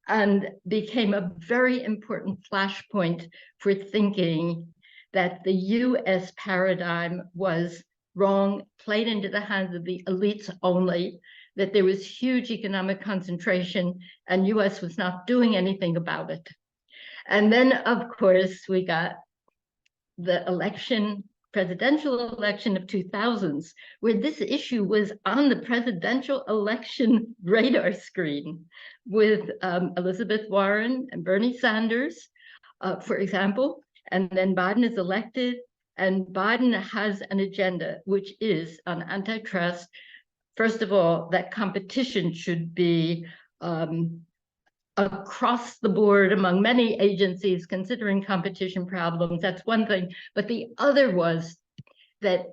and became a very important flashpoint for thinking that the US paradigm was wrong, played into the hands of the elites only, that there was huge economic concentration and US was not doing anything about it. And then, of course, we got the presidential election of 2000s, where this issue was on the presidential election radar screen with Elizabeth Warren and Bernie Sanders, for example, and then Biden is elected, and Biden has an agenda, which is on antitrust. First of all, that competition should be across the board among many agencies considering competition problems. That's one thing. But the other was that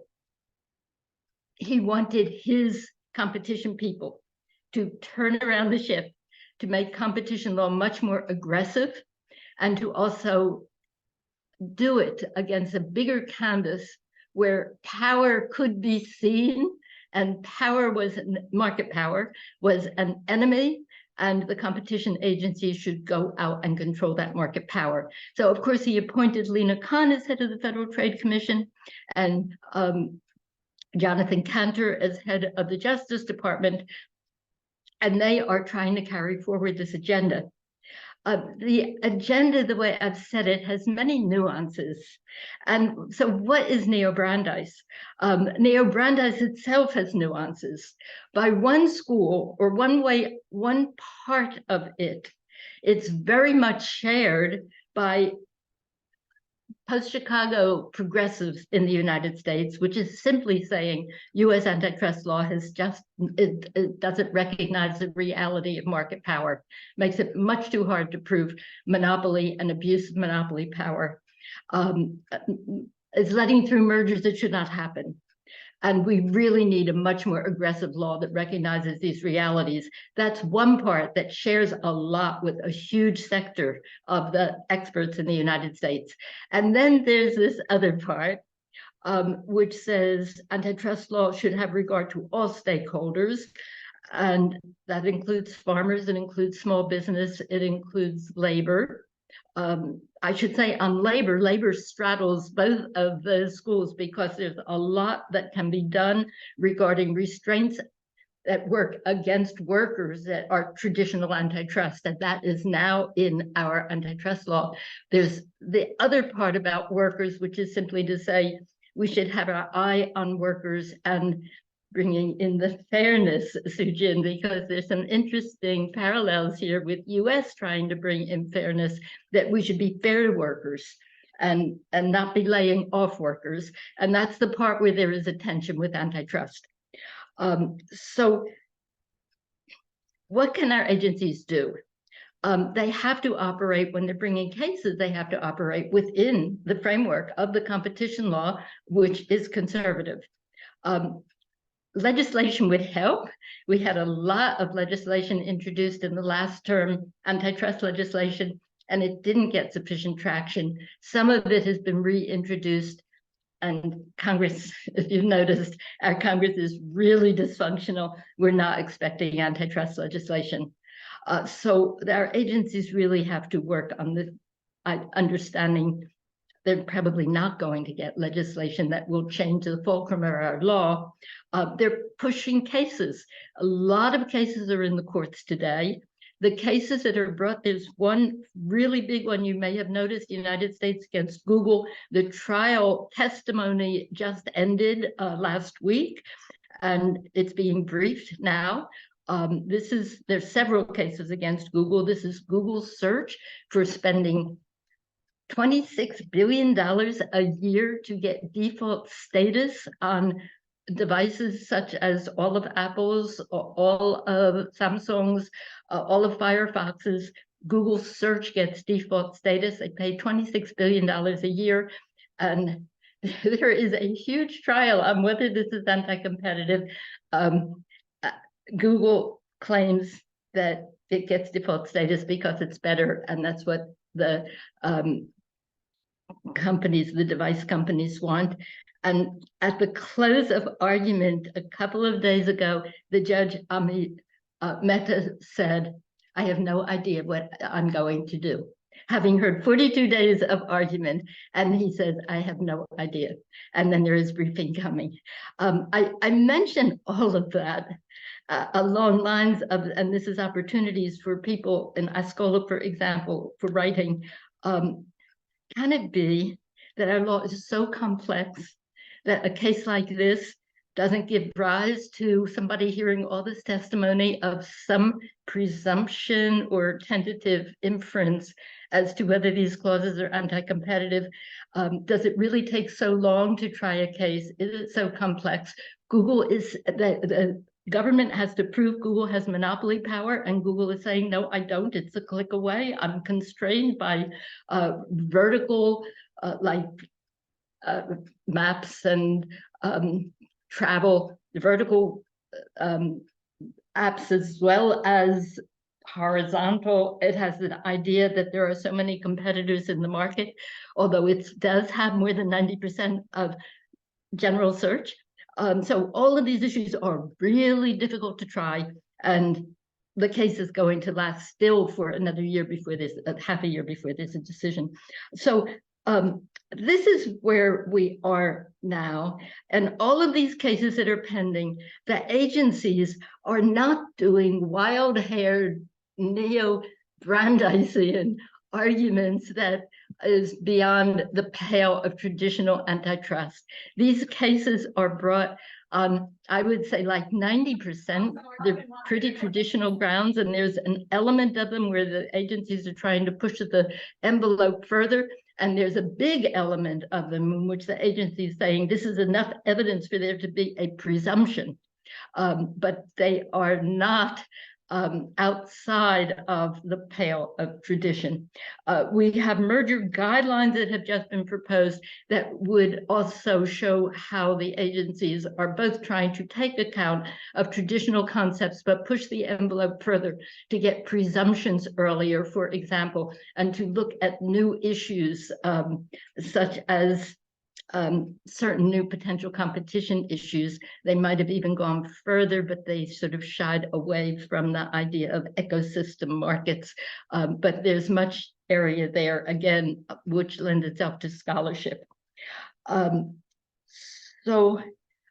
he wanted his competition people to turn around the ship, to make competition law much more aggressive, and to also do it against a bigger canvas where power could be seen, and market power was an enemy, and the competition agency should go out and control that market power. So, of course, he appointed Lena Khan as head of the Federal Trade Commission, and Jonathan Cantor as head of the Justice Department, and they are trying to carry forward this agenda. The agenda, the way I've said it, has many nuances. And so what is Neo-Brandeis? Neo-Brandeis itself has nuances. By one school, or one part of it, it's very much shared by post-Chicago progressives in the United States, which is simply saying U.S. antitrust law it doesn't recognize the reality of market power, makes it much too hard to prove monopoly and abuse of monopoly power, is letting through mergers that should not happen. And we really need a much more aggressive law that recognizes these realities. That's one part that shares a lot with a huge sector of the experts in the United States. And then there's this other part, which says antitrust law should have regard to all stakeholders. And that includes farmers, it includes small business, it includes labor. I should say on labor straddles both of those schools, because there's a lot that can be done regarding restraints that work against workers that are traditional antitrust, and that is now in our antitrust law. There's the other part about workers, which is simply to say we should have our eye on workers and bringing in the fairness, Sujin, because there's some interesting parallels here with US trying to bring in fairness, that we should be fair to workers and not be laying off workers. And that's the part where there is a tension with antitrust. So what can our agencies do? They have to operate, when they're bringing cases, they have to operate within the framework of the competition law, which is conservative. Legislation would help. We had a lot of legislation introduced in the last term, antitrust legislation, and it didn't get sufficient traction. Some of it has been reintroduced, and Congress, if you've noticed, our Congress is really dysfunctional. We're not expecting antitrust legislation. So our agencies really have to work on the understanding they're probably not going to get legislation that will change the fulcrum of our law. They're pushing cases. A lot of cases are in the courts today. The cases that are brought, there's one really big one you may have noticed, United States against Google. The trial testimony just ended last week, and it's being briefed now. There's several cases against Google. This is Google's search for spending $26 billion a year to get default status on devices such as all of Apple's, all of Samsung's, all of Firefox's. Google search gets default status. They pay $26 billion a year. And there is a huge trial on whether this is anti-competitive. Google claims that it gets default status because it's better, and that's what the device companies want. And at the close of argument a couple of days ago, the judge Amit Mehta said, "I have no idea what I'm going to do." Having heard 42 days of argument, and he says, "I have no idea." And then there is briefing coming. I mentioned all of that along lines of, and this is opportunities for people in Ascola, for example, for writing. Can it be that our law is so complex that a case like this doesn't give rise to somebody hearing all this testimony of some presumption or tentative inference as to whether these clauses are anti-competitive. Does it really take so long to try a case? Is it so complex? Google is, the government has to prove Google has monopoly power, and Google is saying, no, I don't. It's a click away. I'm constrained by vertical maps and travel, vertical apps as well as horizontal. It has an idea that there are so many competitors in the market, although it does have more than 90% of general search. So all of these issues are really difficult to try, and the case is going to last still for another year before this, half a year before there's a decision. So this is where we are now. And all of these cases that are pending, the agencies are not doing wild-haired neo-Brandeisian arguments that is beyond the pale of traditional antitrust. These cases are brought on, I would say, like 90%. They're pretty traditional grounds, and there's an element of them where the agencies are trying to push the envelope further. And there's a big element of them in which the agency is saying this is enough evidence for there to be a presumption, but they are not outside of the pale of tradition. We have merger guidelines that have just been proposed that would also show how the agencies are both trying to take account of traditional concepts, but push the envelope further to get presumptions earlier, for example, and to look at new issues such as certain new potential competition issues. They might have even gone further, but they sort of shied away from the idea of ecosystem markets. But there's much area there, again, which lends itself to scholarship. So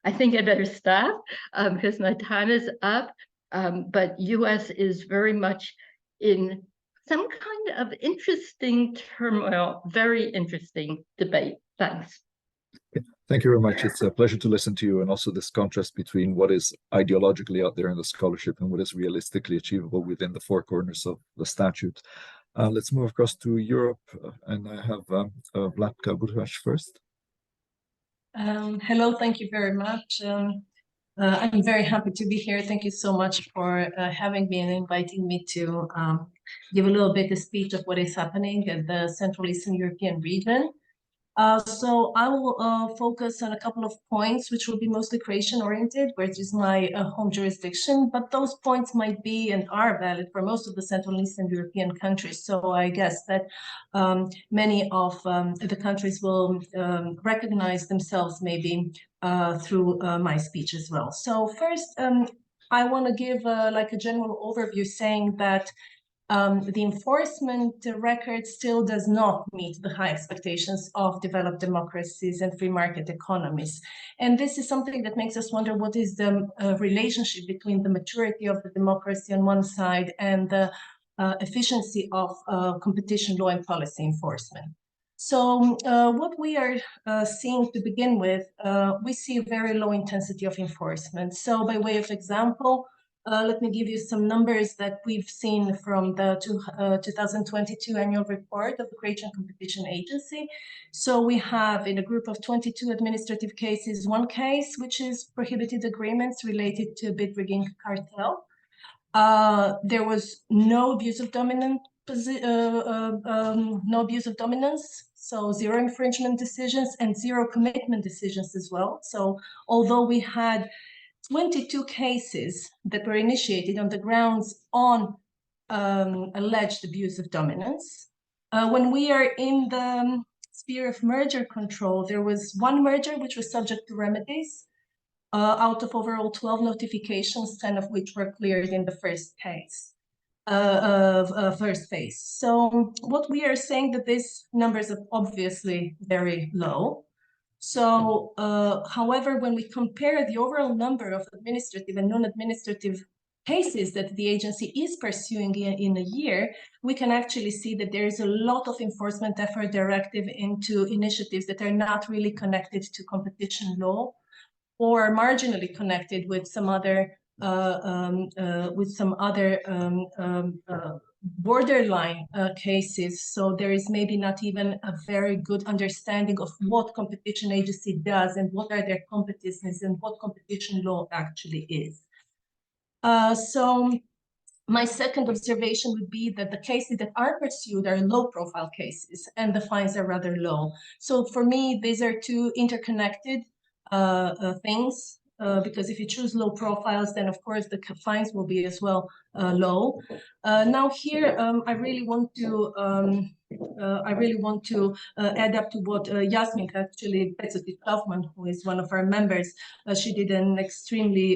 I think I better stop because my time is up. But US is very much in some kind of interesting turmoil, very interesting debate. Thanks. Thank you very much. It's a pleasure to listen to you, and also this contrast between what is ideologically out there in the scholarship and what is realistically achievable within the four corners of the statute. Let's move across to Europe, and I have Vladka Burhash first. Hello, thank you very much. I'm very happy to be here. Thank you so much for having me and inviting me to give a little bit of speech of what is happening in the Central Eastern European region. So I will focus on a couple of points, which will be mostly Croatian-oriented, which is my home jurisdiction, but those points might be and are valid for most of the Central and Eastern European countries. So I guess that many of the countries will recognize themselves maybe through my speech as well. So first, I want to give like a general overview saying that the enforcement record still does not meet the high expectations of developed democracies and free market economies. And this is something that makes us wonder what is the relationship between the maturity of the democracy on one side and the efficiency of competition law and policy enforcement. So what we are seeing to begin with, we see a very low intensity of enforcement. So by way of example, let me give you some numbers that we've seen from the 2022 annual report of the Croatian Competition Agency. So we have in a group of 22 administrative cases, one case which is prohibited agreements related to a bid rigging cartel. There was no abuse of dominance, so 0 infringement decisions and 0 commitment decisions as well. So although we had 22 cases that were initiated on the grounds on alleged abuse of dominance. When we are in the sphere of merger control, there was one merger which was subject to remedies out of overall 12 notifications, 10 of which were cleared in the first case, first phase. So what we are saying that these numbers are obviously very low. So, however, when we compare the overall number of administrative and non-administrative cases that the agency is pursuing in a year, we can actually see that there is a lot of enforcement effort directive into initiatives that are not really connected to competition law or marginally connected with some other borderline cases. So there is maybe not even a very good understanding of what competition agency does and what are their competencies and what competition law actually is. So my second observation would be that the cases that are pursued are low-profile cases and the fines are rather low. So for me, these are two interconnected things. Because if you choose low profiles, then of course the fines will be as well low. Now here, I really want to add up to what Yasmin, actually, Kaufman, who is one of our members, she did an extremely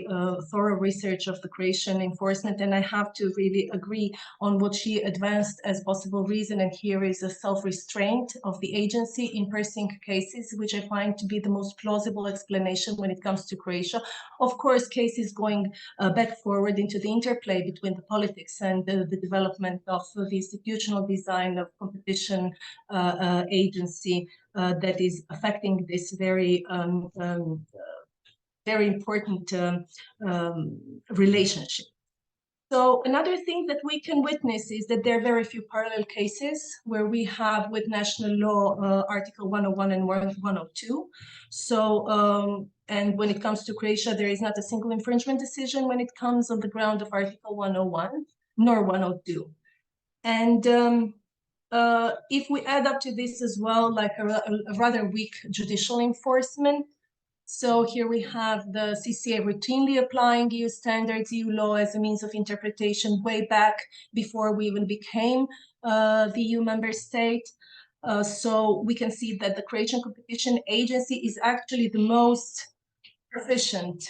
thorough research of the Croatian enforcement, and I have to really agree on what she advanced as possible reason. And here is a self-restraint of the agency in pursuing cases, which I find to be the most plausible explanation when it comes to Croatia. Of course, cases going back forward into the interplay between the politics and the development of the institutional design of competition agency that is affecting this very important relationship. So another thing that we can witness is that there are very few parallel cases where we have with national law Article 101 and 102. So, and when it comes to Croatia, there is not a single infringement decision when it comes on the ground of Article 101, nor 102. And if we add up to this as well, like a rather weak judicial enforcement, so here we have the CCA routinely applying EU standards, EU law as a means of interpretation way back before we even became the EU member state. So we can see that the Croatian Competition Agency is actually the most proficient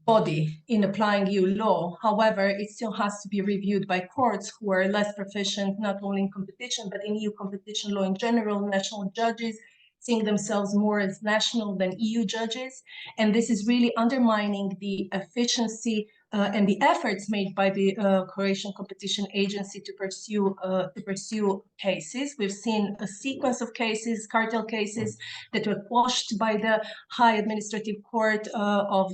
body in applying EU law. However, it still has to be reviewed by courts who are less proficient, not only in competition, but in EU competition law in general, national judges, seeing themselves more as national than EU judges. And this is really undermining the efficiency and the efforts made by the Croatian Competition Agency to pursue cases. We've seen a sequence of cases, cartel cases, that were quashed by the High Administrative Court of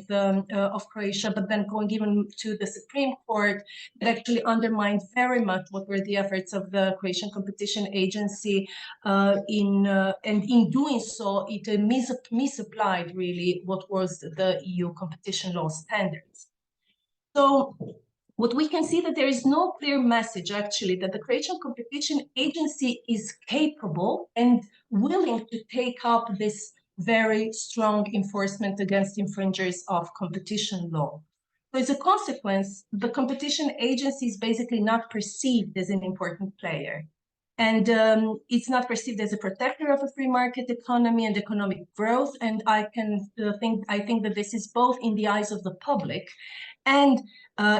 Croatia, but then going even to the Supreme Court, that actually undermined very much what were the efforts of the Croatian Competition Agency. And in doing so, it misapplied really what was the EU competition law standards. So what we can see that there is no clear message actually that the Croatian Competition Agency is capable and willing to take up this very strong enforcement against infringers of competition law. So as a consequence, the competition agency is basically not perceived as an important player. And it's not perceived as a protector of a free market economy and economic growth. And I think that this is both in the eyes of the public and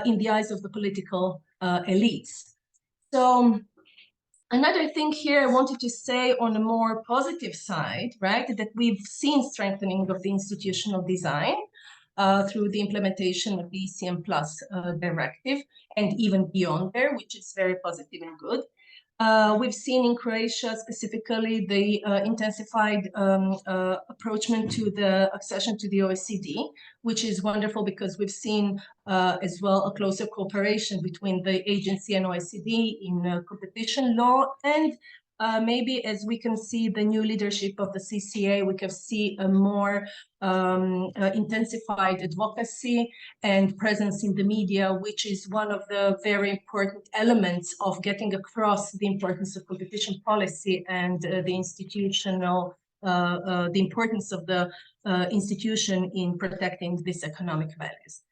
in the eyes of the political elites. So another thing here I wanted to say on a more positive side, right, that we've seen strengthening of the institutional design through the implementation of the ECM Plus directive and even beyond there, which is very positive and good. We've seen in Croatia specifically the intensified approachment to the accession to the OECD, which is wonderful because we've seen as well a closer cooperation between the agency and OECD in competition law. And maybe as we can see the new leadership of the CCA, we can see a more intensified advocacy and presence in the media, which is one of the very important elements of getting across the importance of competition policy and the institutional, the importance of the institution in protecting these economic values.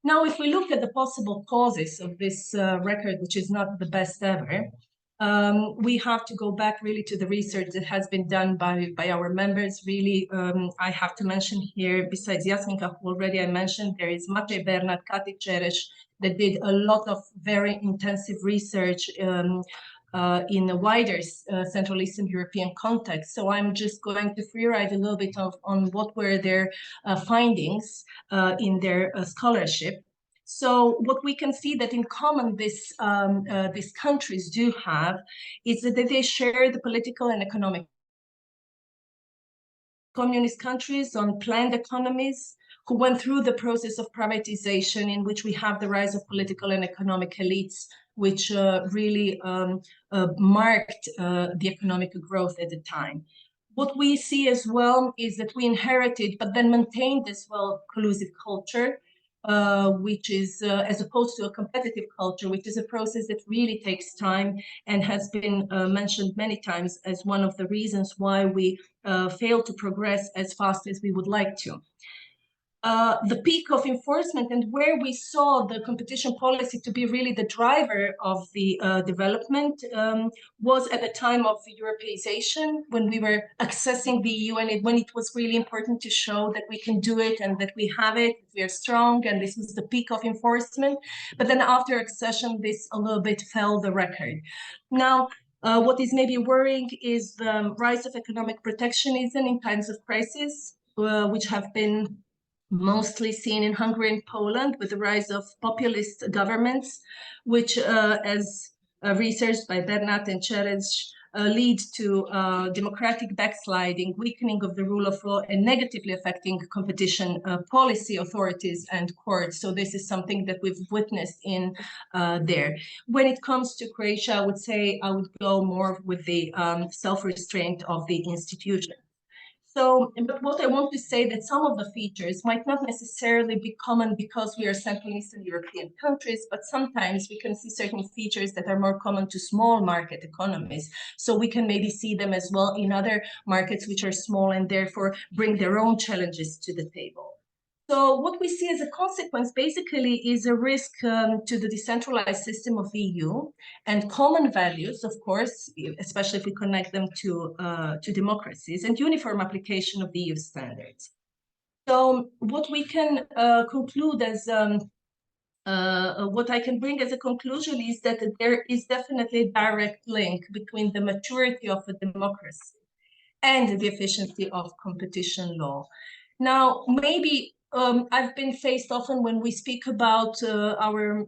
Now, if we look at the possible causes of this record, which is not the best ever, we have to go back really to the research that has been done by our members. Really, I have to mention here, besides Jasminka, who already I mentioned, there is Matej Bernat, Kati Čereš, that did a lot of very intensive research in a wider Central Eastern European context. So I'm just going to freeride a little bit on what were their findings in their scholarship. So what we can see that in common these countries do have is that they share the political and economic. Communist countries on planned economies who went through the process of privatization, in which we have the rise of political and economic elites, which really marked the economic growth at the time. What we see as well is that we inherited, but then maintained as well, collusive culture, which is, as opposed to a competitive culture, which is a process that really takes time and has been mentioned many times as one of the reasons why we fail to progress as fast as we would like to. The peak of enforcement and where we saw the competition policy to be really the driver of the development was at the time of Europeization, when we were accessing the EU, and when it was really important to show that we can do it and that we have it, we are strong, and this was the peak of enforcement. But then after accession, this a little bit fell the record. Now, what is maybe worrying is the rise of economic protectionism in times of crisis, which have been mostly seen in Hungary and Poland, with the rise of populist governments, which, as researched by Bernat and Čerej, lead to democratic backsliding, weakening of the rule of law, and negatively affecting competition policy authorities and courts. So this is something that we've witnessed in there. When it comes to Croatia, I would say I would go more with the self-restraint of the institution. So, but what I want to say that some of the features might not necessarily be common because we are Central and Eastern European countries, but sometimes we can see certain features that are more common to small market economies. So we can maybe see them as well in other markets which are small and therefore bring their own challenges to the table. So what we see as a consequence basically is a risk to the decentralized system of the EU and common values, of course, especially if we connect them to democracies, and uniform application of the EU standards. So what we can conclude as what I can bring as a conclusion is that there is definitely a direct link between the maturity of a democracy and the efficiency of competition law. Now, maybe I've been faced often when we speak about our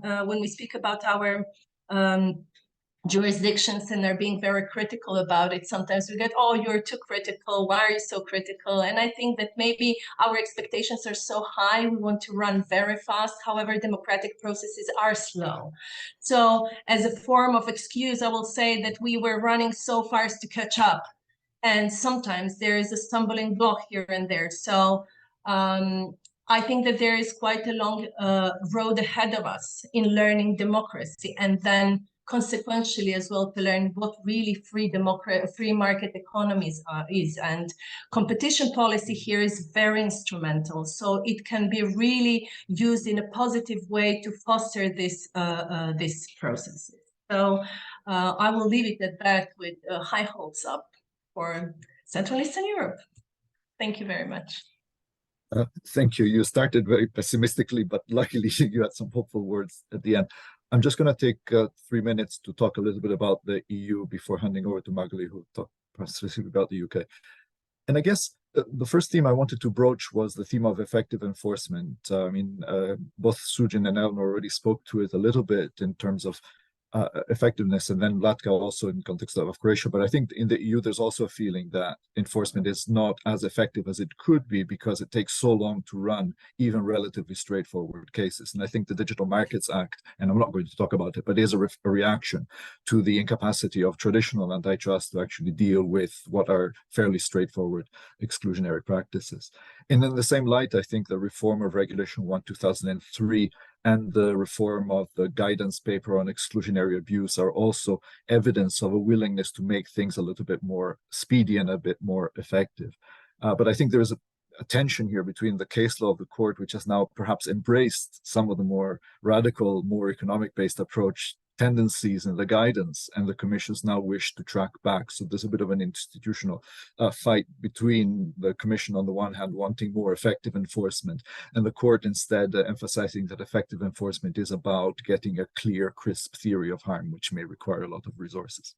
jurisdictions and are being very critical about it. Sometimes we get, oh, you're too critical. Why are you so critical? And I think that maybe our expectations are so high. We want to run very fast. However, democratic processes are slow. So as a form of excuse, I will say that we were running so fast to catch up. And sometimes there is a stumbling block here and there. So I think that there is quite a long road ahead of us in learning democracy, and then consequentially as well to learn what really free market economies is. And competition policy here is very instrumental. So it can be really used in a positive way to foster this processes. So I will leave it at that with high hopes up for Central Eastern Europe. Thank you very much. Thank you. You started very pessimistically, but luckily you had some hopeful words at the end. I'm just going to take 3 minutes to talk a little bit about the EU before handing over to Magali, who will talk specifically about the UK. And I guess the first theme I wanted to broach was the theme of effective enforcement. I mean, both Sujin and Eleanor already spoke to it a little bit in terms of effectiveness, and then Vlatka also in context of Croatia. But I think in the EU, there's also a feeling that enforcement is not as effective as it could be because it takes so long to run even relatively straightforward cases. And I think the Digital Markets Act, and I'm not going to talk about it, but is a reaction to the incapacity of traditional antitrust to actually deal with what are fairly straightforward exclusionary practices. And in the same light, I think the reform of Regulation 1/2003 and the reform of the guidance paper on exclusionary abuse are also evidence of a willingness to make things a little bit more speedy and a bit more effective. But I think there is a tension here between the case law of the court, which has now perhaps embraced some of the more radical, more economic-based approach tendencies in the guidance, and the Commission's now wish to track back. So there's a bit of an institutional fight between the Commission on the one hand wanting more effective enforcement, and the court instead emphasizing that effective enforcement is about getting a clear, crisp theory of harm, which may require a lot of resources.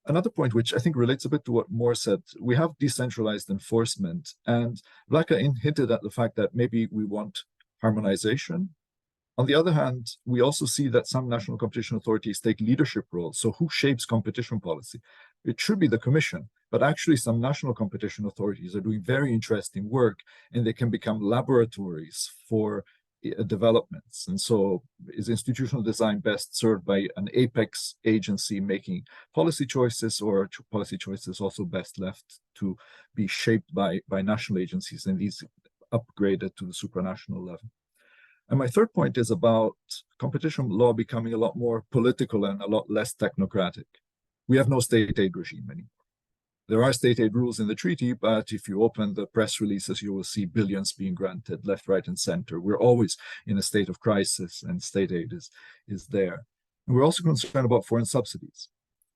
Another point, which I think relates a bit to what Moore said, we have decentralized enforcement, and Vlatka hinted at the fact that maybe we want harmonization, On the other hand, we also see that some national competition authorities take leadership roles. So who shapes competition policy? It should be the Commission, but actually some national competition authorities are doing very interesting work, and they can become laboratories for developments. And so is institutional design best served by an apex agency making policy choices, or policy choices also best left to be shaped by national agencies, and these upgraded to the supranational level? And my third point is about competition law becoming a lot more political and a lot less technocratic. We have no state aid regime anymore. There are state aid rules in the treaty, but if you open the press releases, you will see billions being granted left, right, and center. We're always in a state of crisis, and state aid is there. And we're also concerned about foreign subsidies.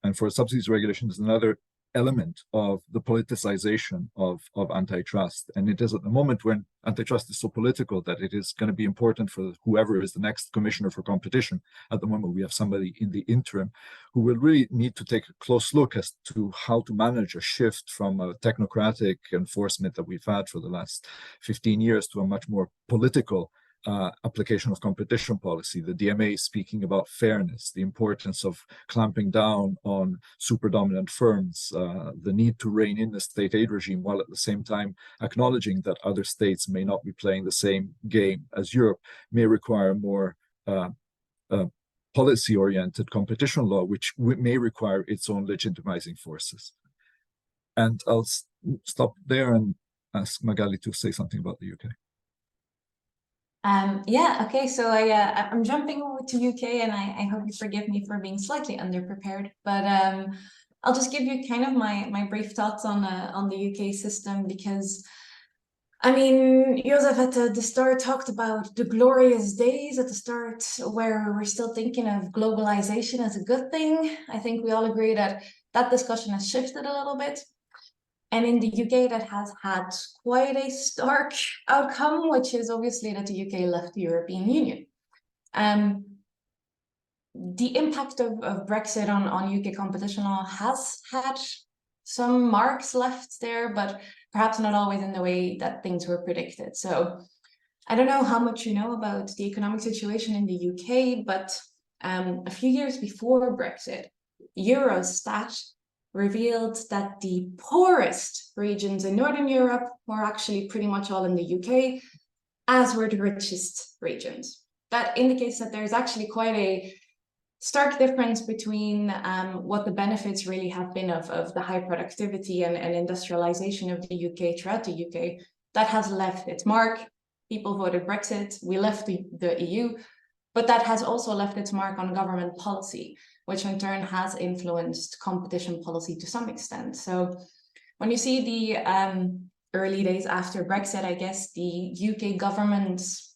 And foreign subsidies regulation is another element of the politicization of antitrust. And it is at the moment when antitrust is so political that it is going to be important for whoever is the next commissioner for competition. At the moment, we have somebody in the interim who will really need to take a close look as to how to manage a shift from a technocratic enforcement that we've had for the last 15 years to a much more political application of competition policy. The DMA speaking about fairness, the importance of clamping down on super dominant firms, the need to rein in the state aid regime, while at the same time acknowledging that other states may not be playing the same game as Europe, may require more policy-oriented competition law, which may require its own legitimizing forces. And I'll stop there and ask Magali to say something about the UK. Yeah, okay, so I'm jumping over to UK, and I hope you forgive me for being slightly underprepared, but I'll just give you kind of my brief thoughts on the UK system, because I mean, Joseph at the start talked about the glorious days at the start where we're still thinking of globalization as a good thing. I think we all agree that that discussion has shifted a little bit. And in the UK, that has had quite a stark outcome, which is obviously that the UK left the European Union. The impact of Brexit on UK competition law has had some marks left there, but perhaps not always in the way that things were predicted. So I don't know how much you know about the economic situation in the UK, but a few years before Brexit, Eurostat revealed that the poorest regions in Northern Europe were actually pretty much all in the UK, as were the richest regions. That indicates that there's actually quite a stark difference between what the benefits really have been of the high productivity and industrialization of the UK throughout the UK. That has left its mark. People voted Brexit, we left the EU, but that has also left its mark on government policy, which in turn has influenced competition policy to some extent. So when you see the early days after Brexit, I guess the UK government's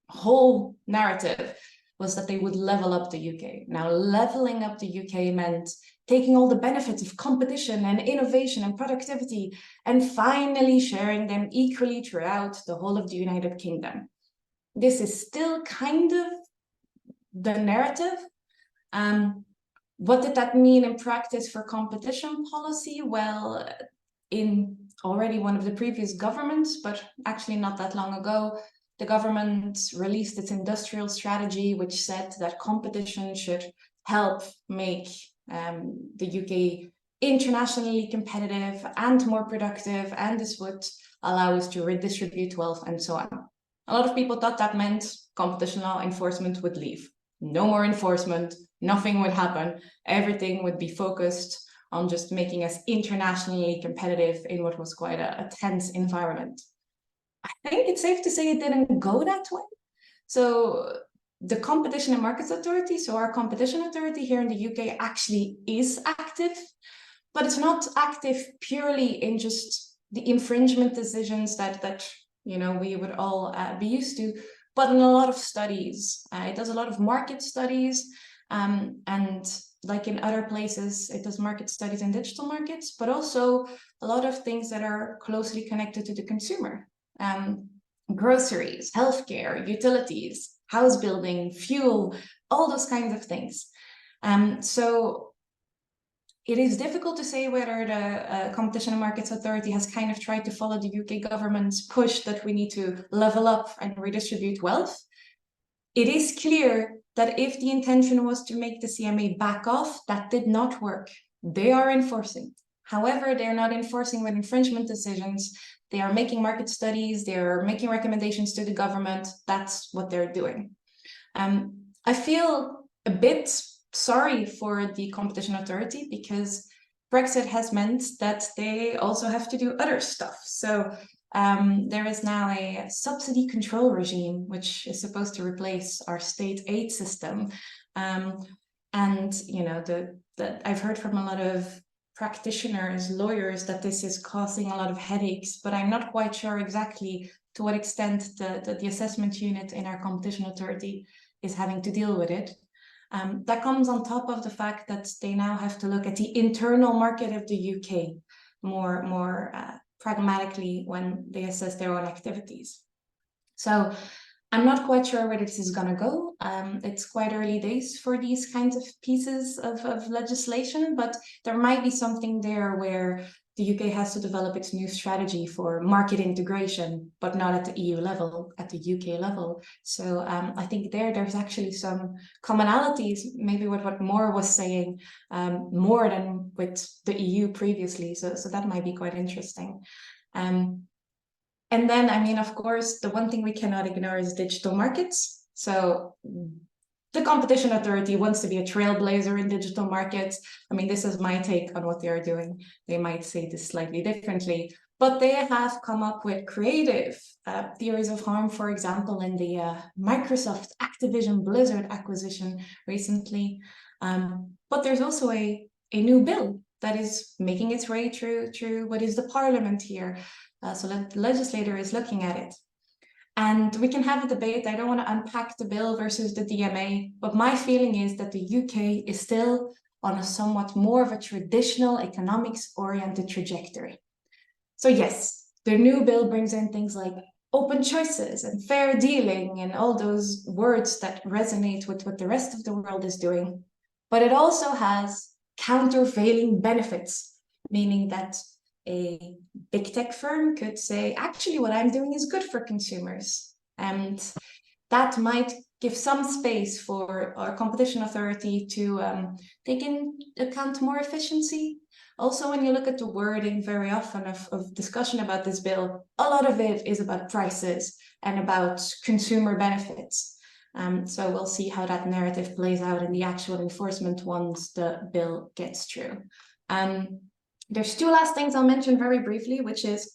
whole narrative was that they would level up the UK. Now, leveling up the UK meant taking all the benefits of competition and innovation and productivity and finally sharing them equally throughout the whole of the United Kingdom. This is still kind of the narrative. What did that mean in practice for competition policy? Well, in already one of the previous governments, but actually not that long ago, the government released its industrial strategy, which said that competition should help make the UK internationally competitive and more productive, and this would allow us to redistribute wealth and so on. A lot of people thought that meant competition law enforcement would leave. No more enforcement, nothing would happen. Everything would be focused on just making us internationally competitive in what was quite a tense environment. I think it's safe to say it didn't go that way. So the Competition and Markets Authority, so our competition authority here in the UK, actually is active, but it's not active purely in just the infringement decisions that you know we would all be used to, but in a lot of studies. It does a lot of market studies, and like in other places, it does market studies in digital markets, but also a lot of things that are closely connected to the consumer. Groceries, healthcare, utilities, house building, fuel, all those kinds of things. So it is difficult to say whether the Competition and Markets Authority has kind of tried to follow the UK government's push that we need to level up and redistribute wealth. it is clear that if the intention was to make the CMA back off, that did not work. They are enforcing. However, they're not enforcing with infringement decisions. They are making market studies. They're making recommendations to the government. That's what they're doing. I feel a bit sorry for the competition authority because Brexit has meant that they also have to do other stuff. So there is now a subsidy control regime, which is supposed to replace our state aid system. And you know, I've heard from a lot of practitioners, lawyers, that this is causing a lot of headaches, but I'm not quite sure exactly to what extent the assessment unit in our competition authority is having to deal with it. That comes on top of the fact that they now have to look at the internal market of the UK more pragmatically when they assess their own activities. So I'm not quite sure where this is going to go. It's quite early days for these kinds of pieces of legislation, but there might be something there where the UK has to develop its new strategy for market integration, but not at the EU level, at the UK level. So I think there's actually some commonalities, maybe with what Moore was saying, more than with the EU previously. So that might be quite interesting. And then, I mean, of course, the one thing we cannot ignore is digital markets. So the competition authority wants to be a trailblazer in digital markets. I mean, this is my take on what they are doing. They might say this slightly differently, but they have come up with creative theories of harm, for example, in the Microsoft Activision Blizzard acquisition recently. But there's also a new bill that is making its way through what is the parliament here. So the legislator is looking at it. And we can have a debate. I don't want to unpack the bill versus the DMA, but my feeling is that the UK is still on a somewhat more of a traditional economics-oriented trajectory. So yes, the new bill brings in things like open choices and fair dealing and all those words that resonate with what the rest of the world is doing. But it also has countervailing benefits, meaning that a big tech firm could say, actually, what I'm doing is good for consumers. And that might give some space for our competition authority to take into account more efficiency. Also, when you look at the wording very often of discussion about this bill, a lot of it is about prices and about consumer benefits. So we'll see how that narrative plays out in the actual enforcement once the bill gets through. There's two last things I'll mention very briefly, which is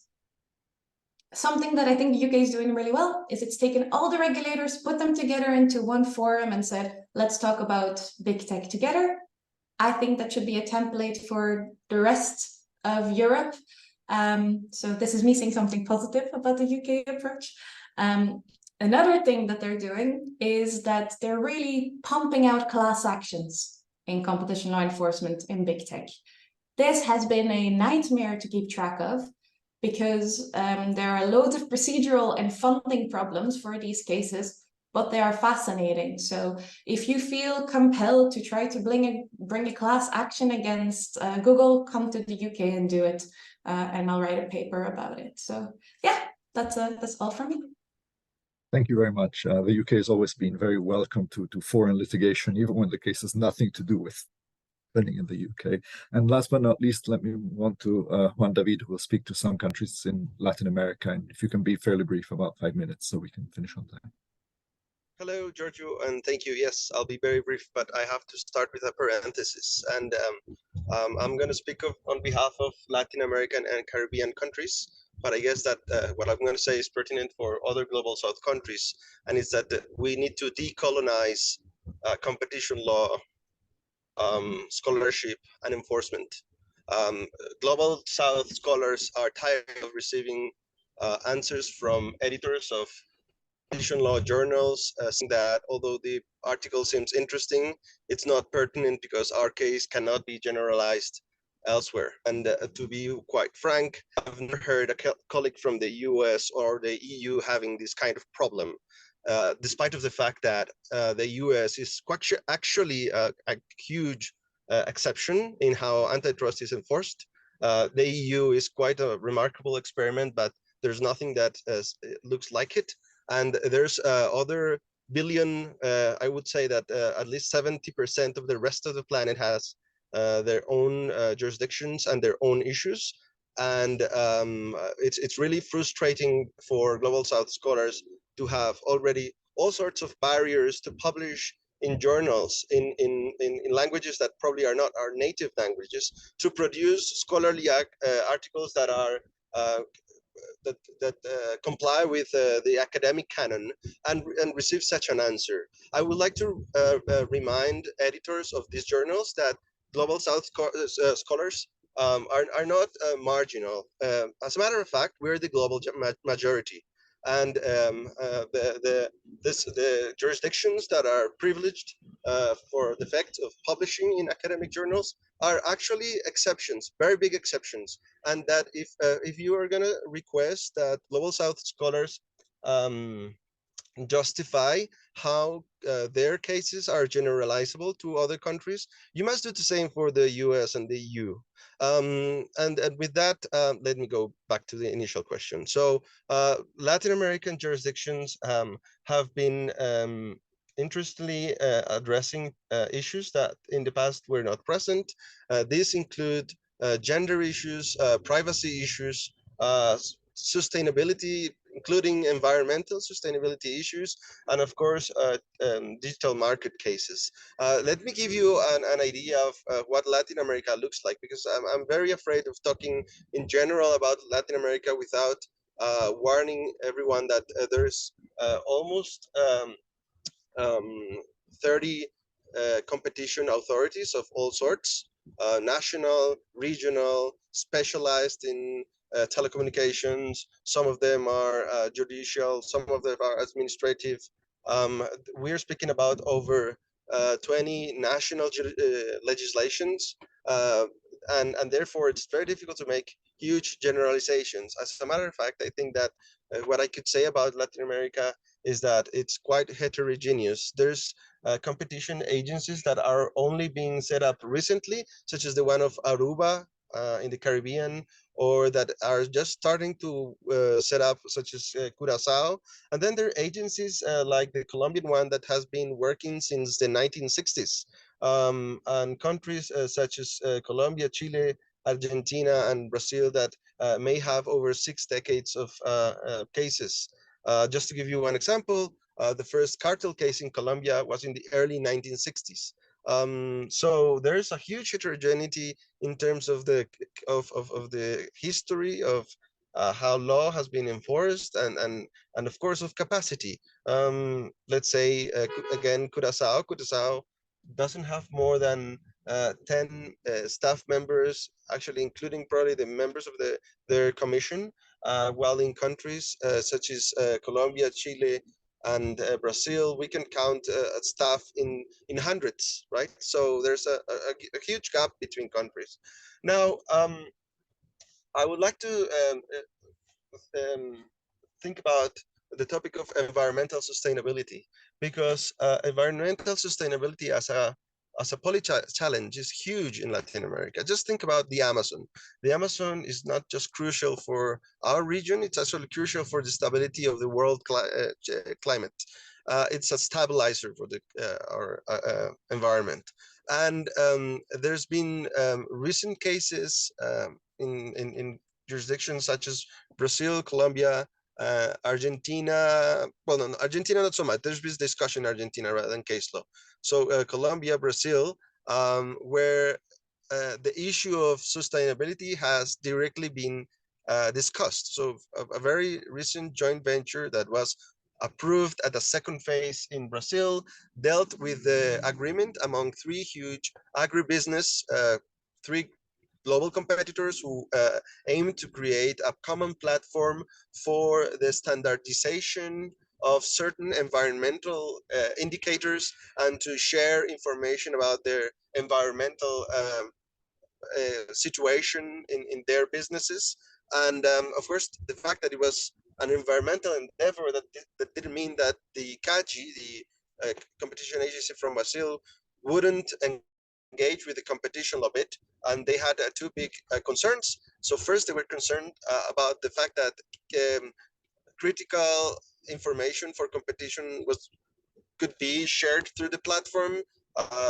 something that I think the UK is doing really well, is it's taken all the regulators, put them together into one forum and said, let's talk about big tech together. I think that should be a template for the rest of Europe. So this is me saying something positive about the UK approach. Another thing that they're doing is that they're really pumping out class actions in competition law enforcement in big tech. This has been a nightmare to keep track of because there are loads of procedural and funding problems for these cases, but they are fascinating. So if you feel compelled to try to bring a class action against Google, come to the UK and do it, and I'll write a paper about it. So yeah, that's all from me. Thank you very much. The UK has always been very welcome to foreign litigation, even when the case has nothing to do with happening in the UK. And last but not least, let me move on to Juan David, who will speak to some countries in Latin America. And if you can be fairly brief, about 5 minutes, so we can finish on time. Hello, Giorgio, and thank you. Yes, I'll be very brief, but I have to start with a parenthesis. And I'm going to speak on behalf of Latin American and Caribbean countries. But I guess that what I'm going to say is pertinent for other global South countries, and it's that we need to decolonize competition law, scholarship, and enforcement. Global South scholars are tired of receiving answers from editors of competition law journals saying that although the article seems interesting, it's not pertinent because our case cannot be generalized elsewhere. And to be quite frank, I've never heard a colleague from the US or the EU having this kind of problem, despite of the fact that the US is actually a huge exception in how antitrust is enforced. The EU is quite a remarkable experiment, but there's nothing that looks like it. And there's other billion, I would say that at least 70% of the rest of the planet has their own jurisdictions and their own issues. And it's really frustrating for Global South scholars to have already all sorts of barriers to publish in journals in languages that probably are not our native languages, to produce scholarly articles that are that comply with the academic canon and receive such an answer. I would like to remind editors of these journals that Global South scholars are not marginal. As a matter of fact, we're the global majority. And the jurisdictions that are privileged for the fact of publishing in academic journals are actually exceptions, very big exceptions. And that if you are going to request that Global South scholars justify how their cases are generalizable to other countries, you must do the same for the US and the EU. And with that, let me go back to the initial question. So Latin American jurisdictions have been interestingly addressing issues that in the past were not present. These include gender issues, privacy issues, sustainability, including environmental sustainability issues, and of course, digital market cases. Let me give you an idea of what Latin America looks like, because I'm very afraid of talking in general about Latin America without warning everyone that there's almost 30 competition authorities of all sorts, national, regional, specialized in telecommunications. Some of them are judicial, some of them are administrative. We're speaking about over 20 national legislations, and therefore it's very difficult to make huge generalizations. As a matter of fact, I think that what I could say about Latin America is that it's quite heterogeneous. There's competition agencies that are only being set up recently, such as the one of Aruba in the Caribbean, or that are just starting to set up, such as Curacao. And then there are agencies like the Colombian one that has been working since the 1960s. And countries such as Colombia, Chile, Argentina, and Brazil that may have over 6 decades of cases. Just to give you one example, the first cartel case in Colombia was in the early 1960s. So there's a huge heterogeneity in terms of the history of how law has been enforced, and of course of capacity. Let's say again, Curacao doesn't have more than 10 staff members, actually including probably the members of their commission, while in countries such as Colombia, Chile, and Brazil, we can count staff in hundreds, right? So there's a huge gap between countries. Now, I would like to think about the topic of environmental sustainability, because environmental sustainability as a challenge is huge in Latin America. Just think about the Amazon. The Amazon is not just crucial for our region, it's actually crucial for the stability of the world climate. It's a stabilizer for our environment. And there's been recent cases in jurisdictions such as Brazil, Colombia, Argentina. Well, no, Argentina not so much. There's this discussion in Argentina rather than case law. So Colombia, Brazil, where the issue of sustainability has directly been discussed. So a very recent joint venture that was approved at the second phase in Brazil dealt with the agreement among 3 huge agribusiness, 3 global competitors who aim to create a common platform for the standardization of certain environmental indicators and to share information about their environmental situation in their businesses. And of course, the fact that it was an environmental endeavor, that didn't mean that the CAGI, the competition agency from Brazil, wouldn't engage with the competition law bit. And they had 2 big concerns. So first, they were concerned about the fact that critical information for competition was could be shared through the platform.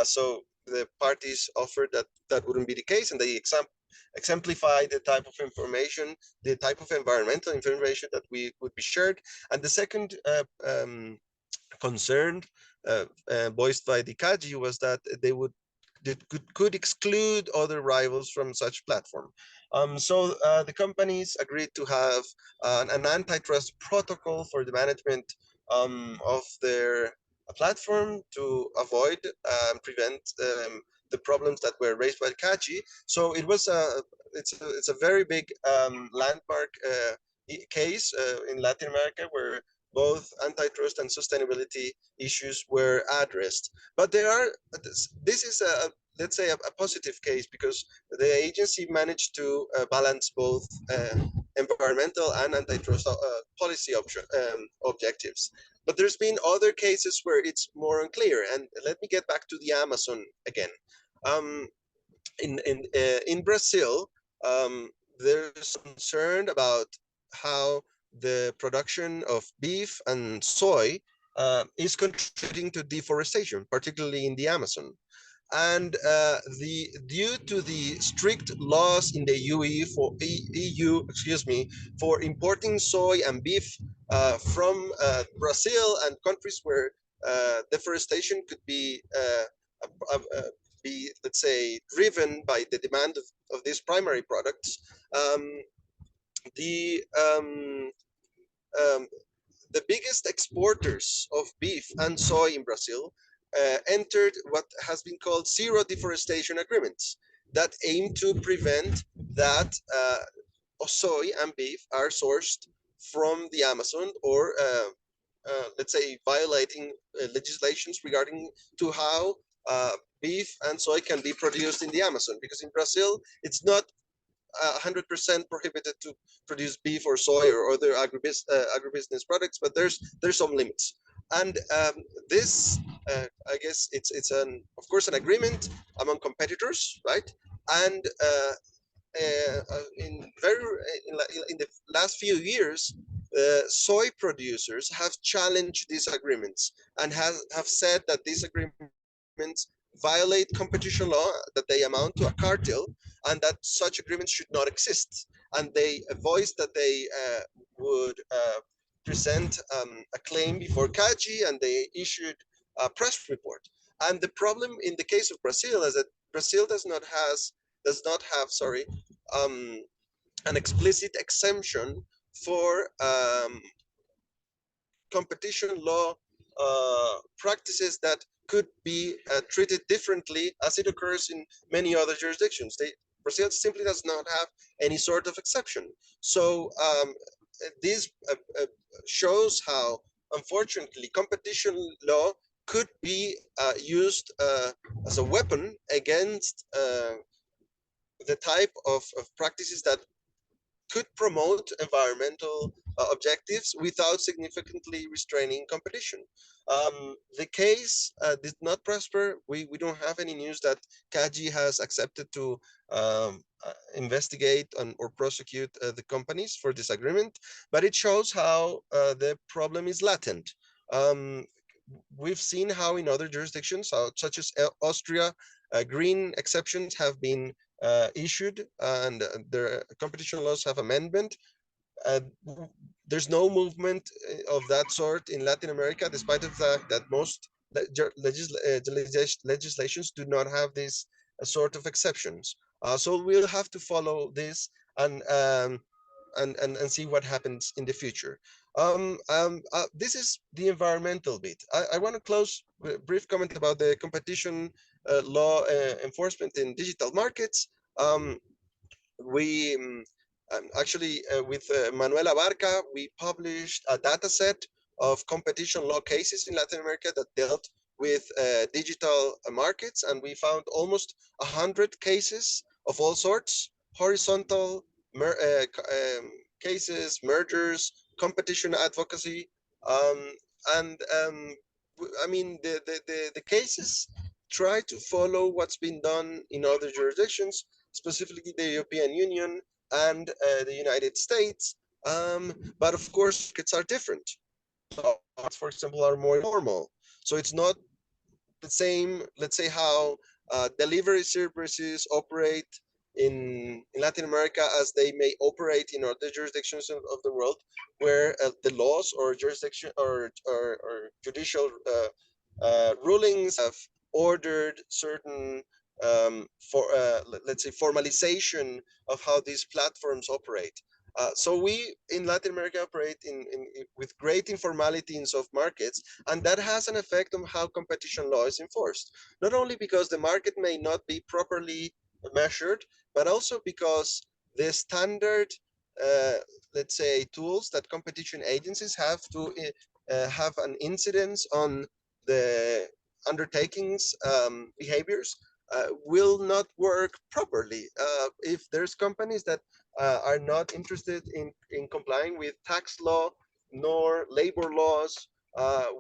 So the parties offered that that wouldn't be the case, and they exemplify the type of information, the type of environmental information that we would be shared. And the second concern voiced by the CAGI was that they could exclude other rivals from such platform. So the companies agreed to have an antitrust protocol for the management of their platform to avoid and prevent the problems that were raised by CAGI. So it was it's a very big landmark case in Latin America where both antitrust and sustainability issues were addressed. But there are, this is a, let's say, a positive case because the agency managed to balance both environmental and antitrust policy objectives. But there's been other cases where it's more unclear. And let me get back to the Amazon again. In Brazil, there's concern about how the production of beef and soy is contributing to deforestation, particularly in the Amazon. And due to the strict laws in the EU, for importing soy and beef from Brazil and countries where deforestation could be, let's say, driven by the demand of these primary products, the biggest exporters of beef and soy in Brazil entered what has been called zero deforestation agreements that aim to prevent that soy and beef are sourced from the Amazon or let's say violating legislations regarding to how beef and soy can be produced in the Amazon, because in Brazil it's not 100% prohibited to produce beef or soy or other agribusiness products, but there's some limits. And this, I guess, it's of course an agreement among competitors, right? And in the last few years, soy producers have challenged these agreements and have said that these agreements violate competition law, that they amount to a cartel, and that such agreements should not exist. And they voiced that they would present a claim before CAGI, and they issued a press report. And the problem in the case of Brazil is that Brazil does not have an explicit exemption for competition law practices that could be treated differently as it occurs in many other jurisdictions. Brazil simply does not have any sort of exception. So this shows how, unfortunately, competition law could be used as a weapon against the type of practices that could promote environmental objectives without significantly restraining competition. The case did not prosper. We don't have any news that CAGI has accepted to investigate or prosecute the companies for this agreement, but it shows how the problem is latent. We've seen how in other jurisdictions, such as Austria, green exceptions have been issued, and their competition laws have amendment. There's no movement of that sort in Latin America, despite the fact that most legislations do not have this sort of exceptions. So we'll have to follow this and see what happens in the future. This is the environmental bit. I want to close with a brief comment about the competition law enforcement in digital markets. Actually, with Manuela Barca, we published a data set of competition law cases in Latin America that dealt with digital markets, and we found almost 100 cases of all sorts: horizontal cases, mergers, competition advocacy, I mean, the cases try to follow what's been done in other jurisdictions, specifically the European Union and the United States. But of course, markets are different. For example, are more normal. So it's not the same, let's say, how delivery services operate in Latin America as they may operate in other jurisdictions of the world, where the laws or jurisdiction or judicial rulings have ordered certain let's say formalization of how these platforms operate. So we in Latin America operate with great informalities of markets, and that has an effect on how competition law is enforced. Not only because the market may not be properly measured, but also because the standard, let's say, tools that competition agencies have to have an incidence on the undertakings behaviors will not work properly. If there's companies that are not interested in complying with tax law nor labor laws,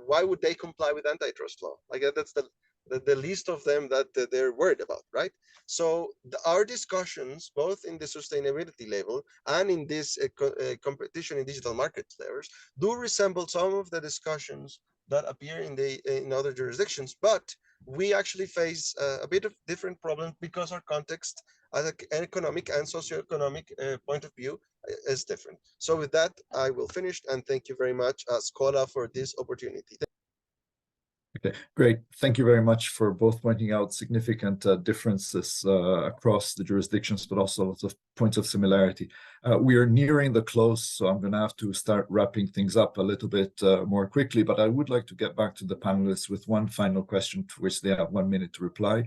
why would they comply with antitrust law? Like that's the least of them that they're worried about, right? So our discussions, both in the sustainability level and in this competition in digital market players, do resemble some of the discussions that appear in other jurisdictions, but we actually face a bit of different problems because our context as an economic and socioeconomic point of view is different. So with that, I will finish, and thank you very much, Ascola, for this opportunity. Okay, great. Thank you very much for both pointing out significant differences across the jurisdictions, but also lots of points of similarity. We are nearing the close, so I'm going to have to start wrapping things up a little bit more quickly, but I would like to get back to the panelists with one final question to which they have 1 minute to reply.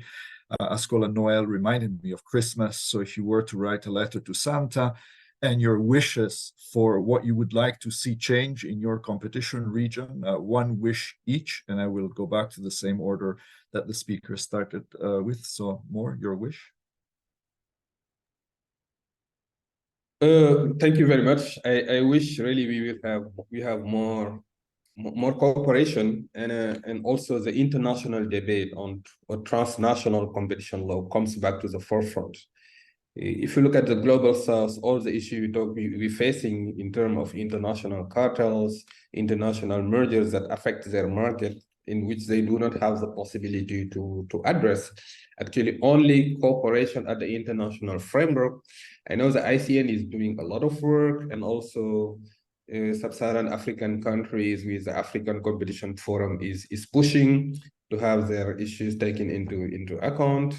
Ascola Noel reminded me of Christmas, so if you were to write a letter to Santa, and your wishes for what you would like to see change in your competition region, one wish each, and I will go back to the same order that the speaker started with. So, Moore, your wish? Thank you very much. I wish really we have more cooperation, and also the international debate on transnational competition law comes back to the forefront. If you look at the global south, all the issues we're facing in terms of international cartels, international mergers that affect their market, in which they do not have the possibility to address, actually only cooperation at the international framework. I know the ICN is doing a lot of work, and also sub-Saharan African countries with the African Competition Forum is pushing to have their issues taken into account.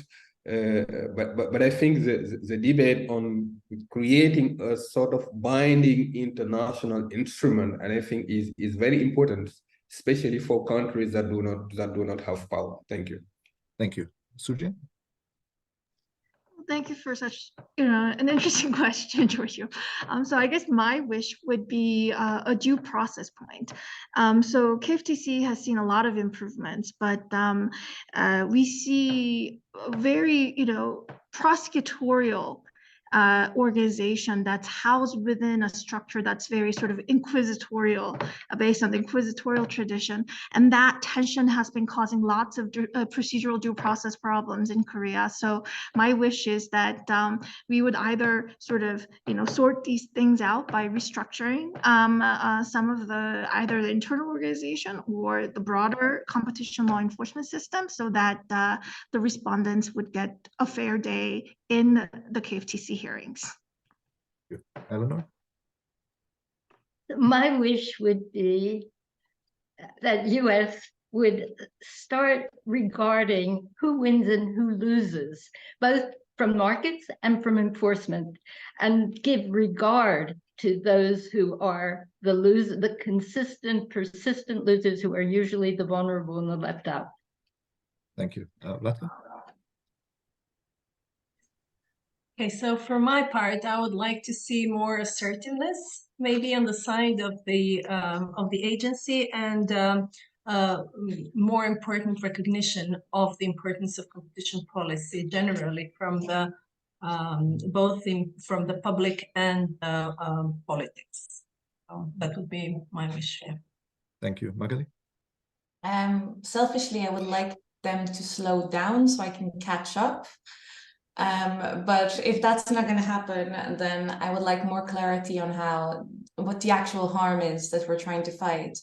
But I think the debate on creating a sort of binding international instrument, and I think is very important, especially for countries that do not have power. Thank you. Thank you. Sujin? Thank you for such an interesting question, Giorgio. So I guess my wish would be a due process point. So KFTC has seen a lot of improvements, but we see a very prosecutorial organization that's housed within a structure that's very sort of inquisitorial, based on the inquisitorial tradition. And that tension has been causing lots of procedural due process problems in Korea. So my wish is that we would either sort of, sort these things out by restructuring some of either the internal organization or the broader competition law enforcement system, so that the respondents would get a fair day in the KFTC hearings. Eleanor? My wish would be that US would start regarding who wins and who loses, both from markets and from enforcement, and give regard to those who are the consistent, persistent losers, who are usually the vulnerable and the left out. Thank you. Lata? Okay, so for my part, I would like to see more assertiveness, maybe on the side of the agency, and more important recognition of the importance of competition policy generally from the from the public and politics. So that would be my wish. Yeah. Thank you, Magali. Selfishly, I would like them to slow down so I can catch up. But if that's not going to happen, then I would like more clarity on what the actual harm is that we're trying to fight.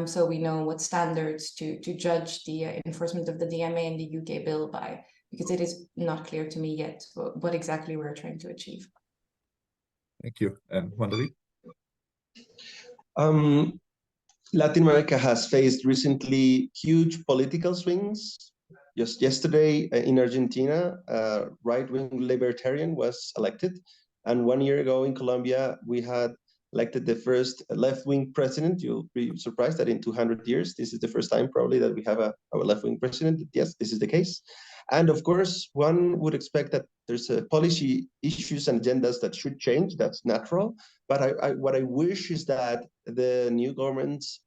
so we know what standards to judge the enforcement of the DMA and the UK bill by, because it is not clear to me yet what exactly we're trying to achieve. Thank you. And Wandeli? Latin America has faced recently huge political swings. Just yesterday in Argentina, a right-wing libertarian was elected. And 1 year ago in Colombia, we had elected the first left-wing president. You'll be surprised that in 200 years, this is the first time probably that we have a left-wing president. Yes, this is the case. And of course, one would expect that there's policy issues and agendas that should change. That's natural. But what I wish is that the new governments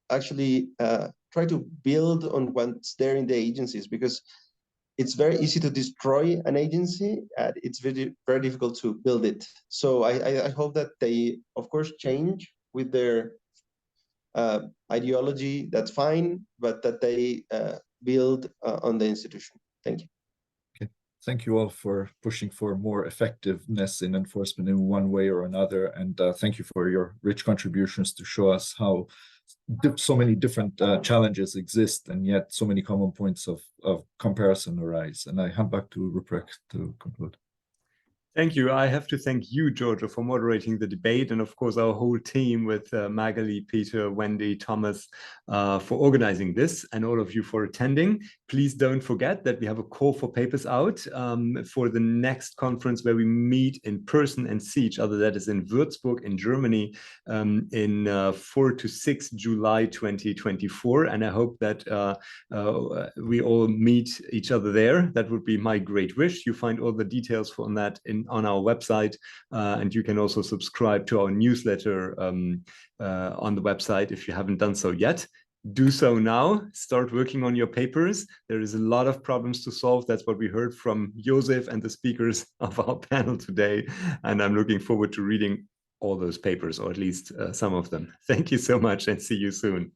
actually try to build on what's there in the agencies, because it's very easy to destroy an agency, and it's very, very difficult to build it. So I hope that they, of course, change with their ideology. That's fine, but that they build on the institution. Thank you. Okay. Thank you all for pushing for more effectiveness in enforcement in one way or another. And thank you for your rich contributions to show us how so many different challenges exist, and yet so many common points of comparison arise. And I hand back to Ruprecht to conclude. Thank you. I have to thank you, Giorgio, for moderating the debate, and of course our whole team with Magali, Peter, Wendy, Thomas for organizing this, and all of you for attending. Please don't forget that we have a call for papers out for the next conference where we meet in person and see each other. That is in Würzburg in Germany in 4 to 6 July 2024. And I hope that we all meet each other there. That would be my great wish. You find all the details on that on our website, and you can also subscribe to our newsletter on the website if you haven't done so yet. Do so now. Start working on your papers. There is a lot of problems to solve. That's what we heard from Josef and the speakers of our panel today, and I'm looking forward to reading all those papers, or at least some of them. Thank you so much, and see you soon.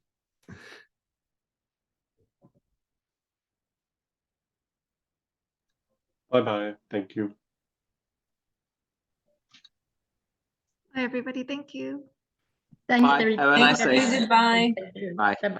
Bye-bye. Thank you. Bye, everybody. Thank you. Thanks, Bye. everybody. Have a nice day. Goodbye. Bye.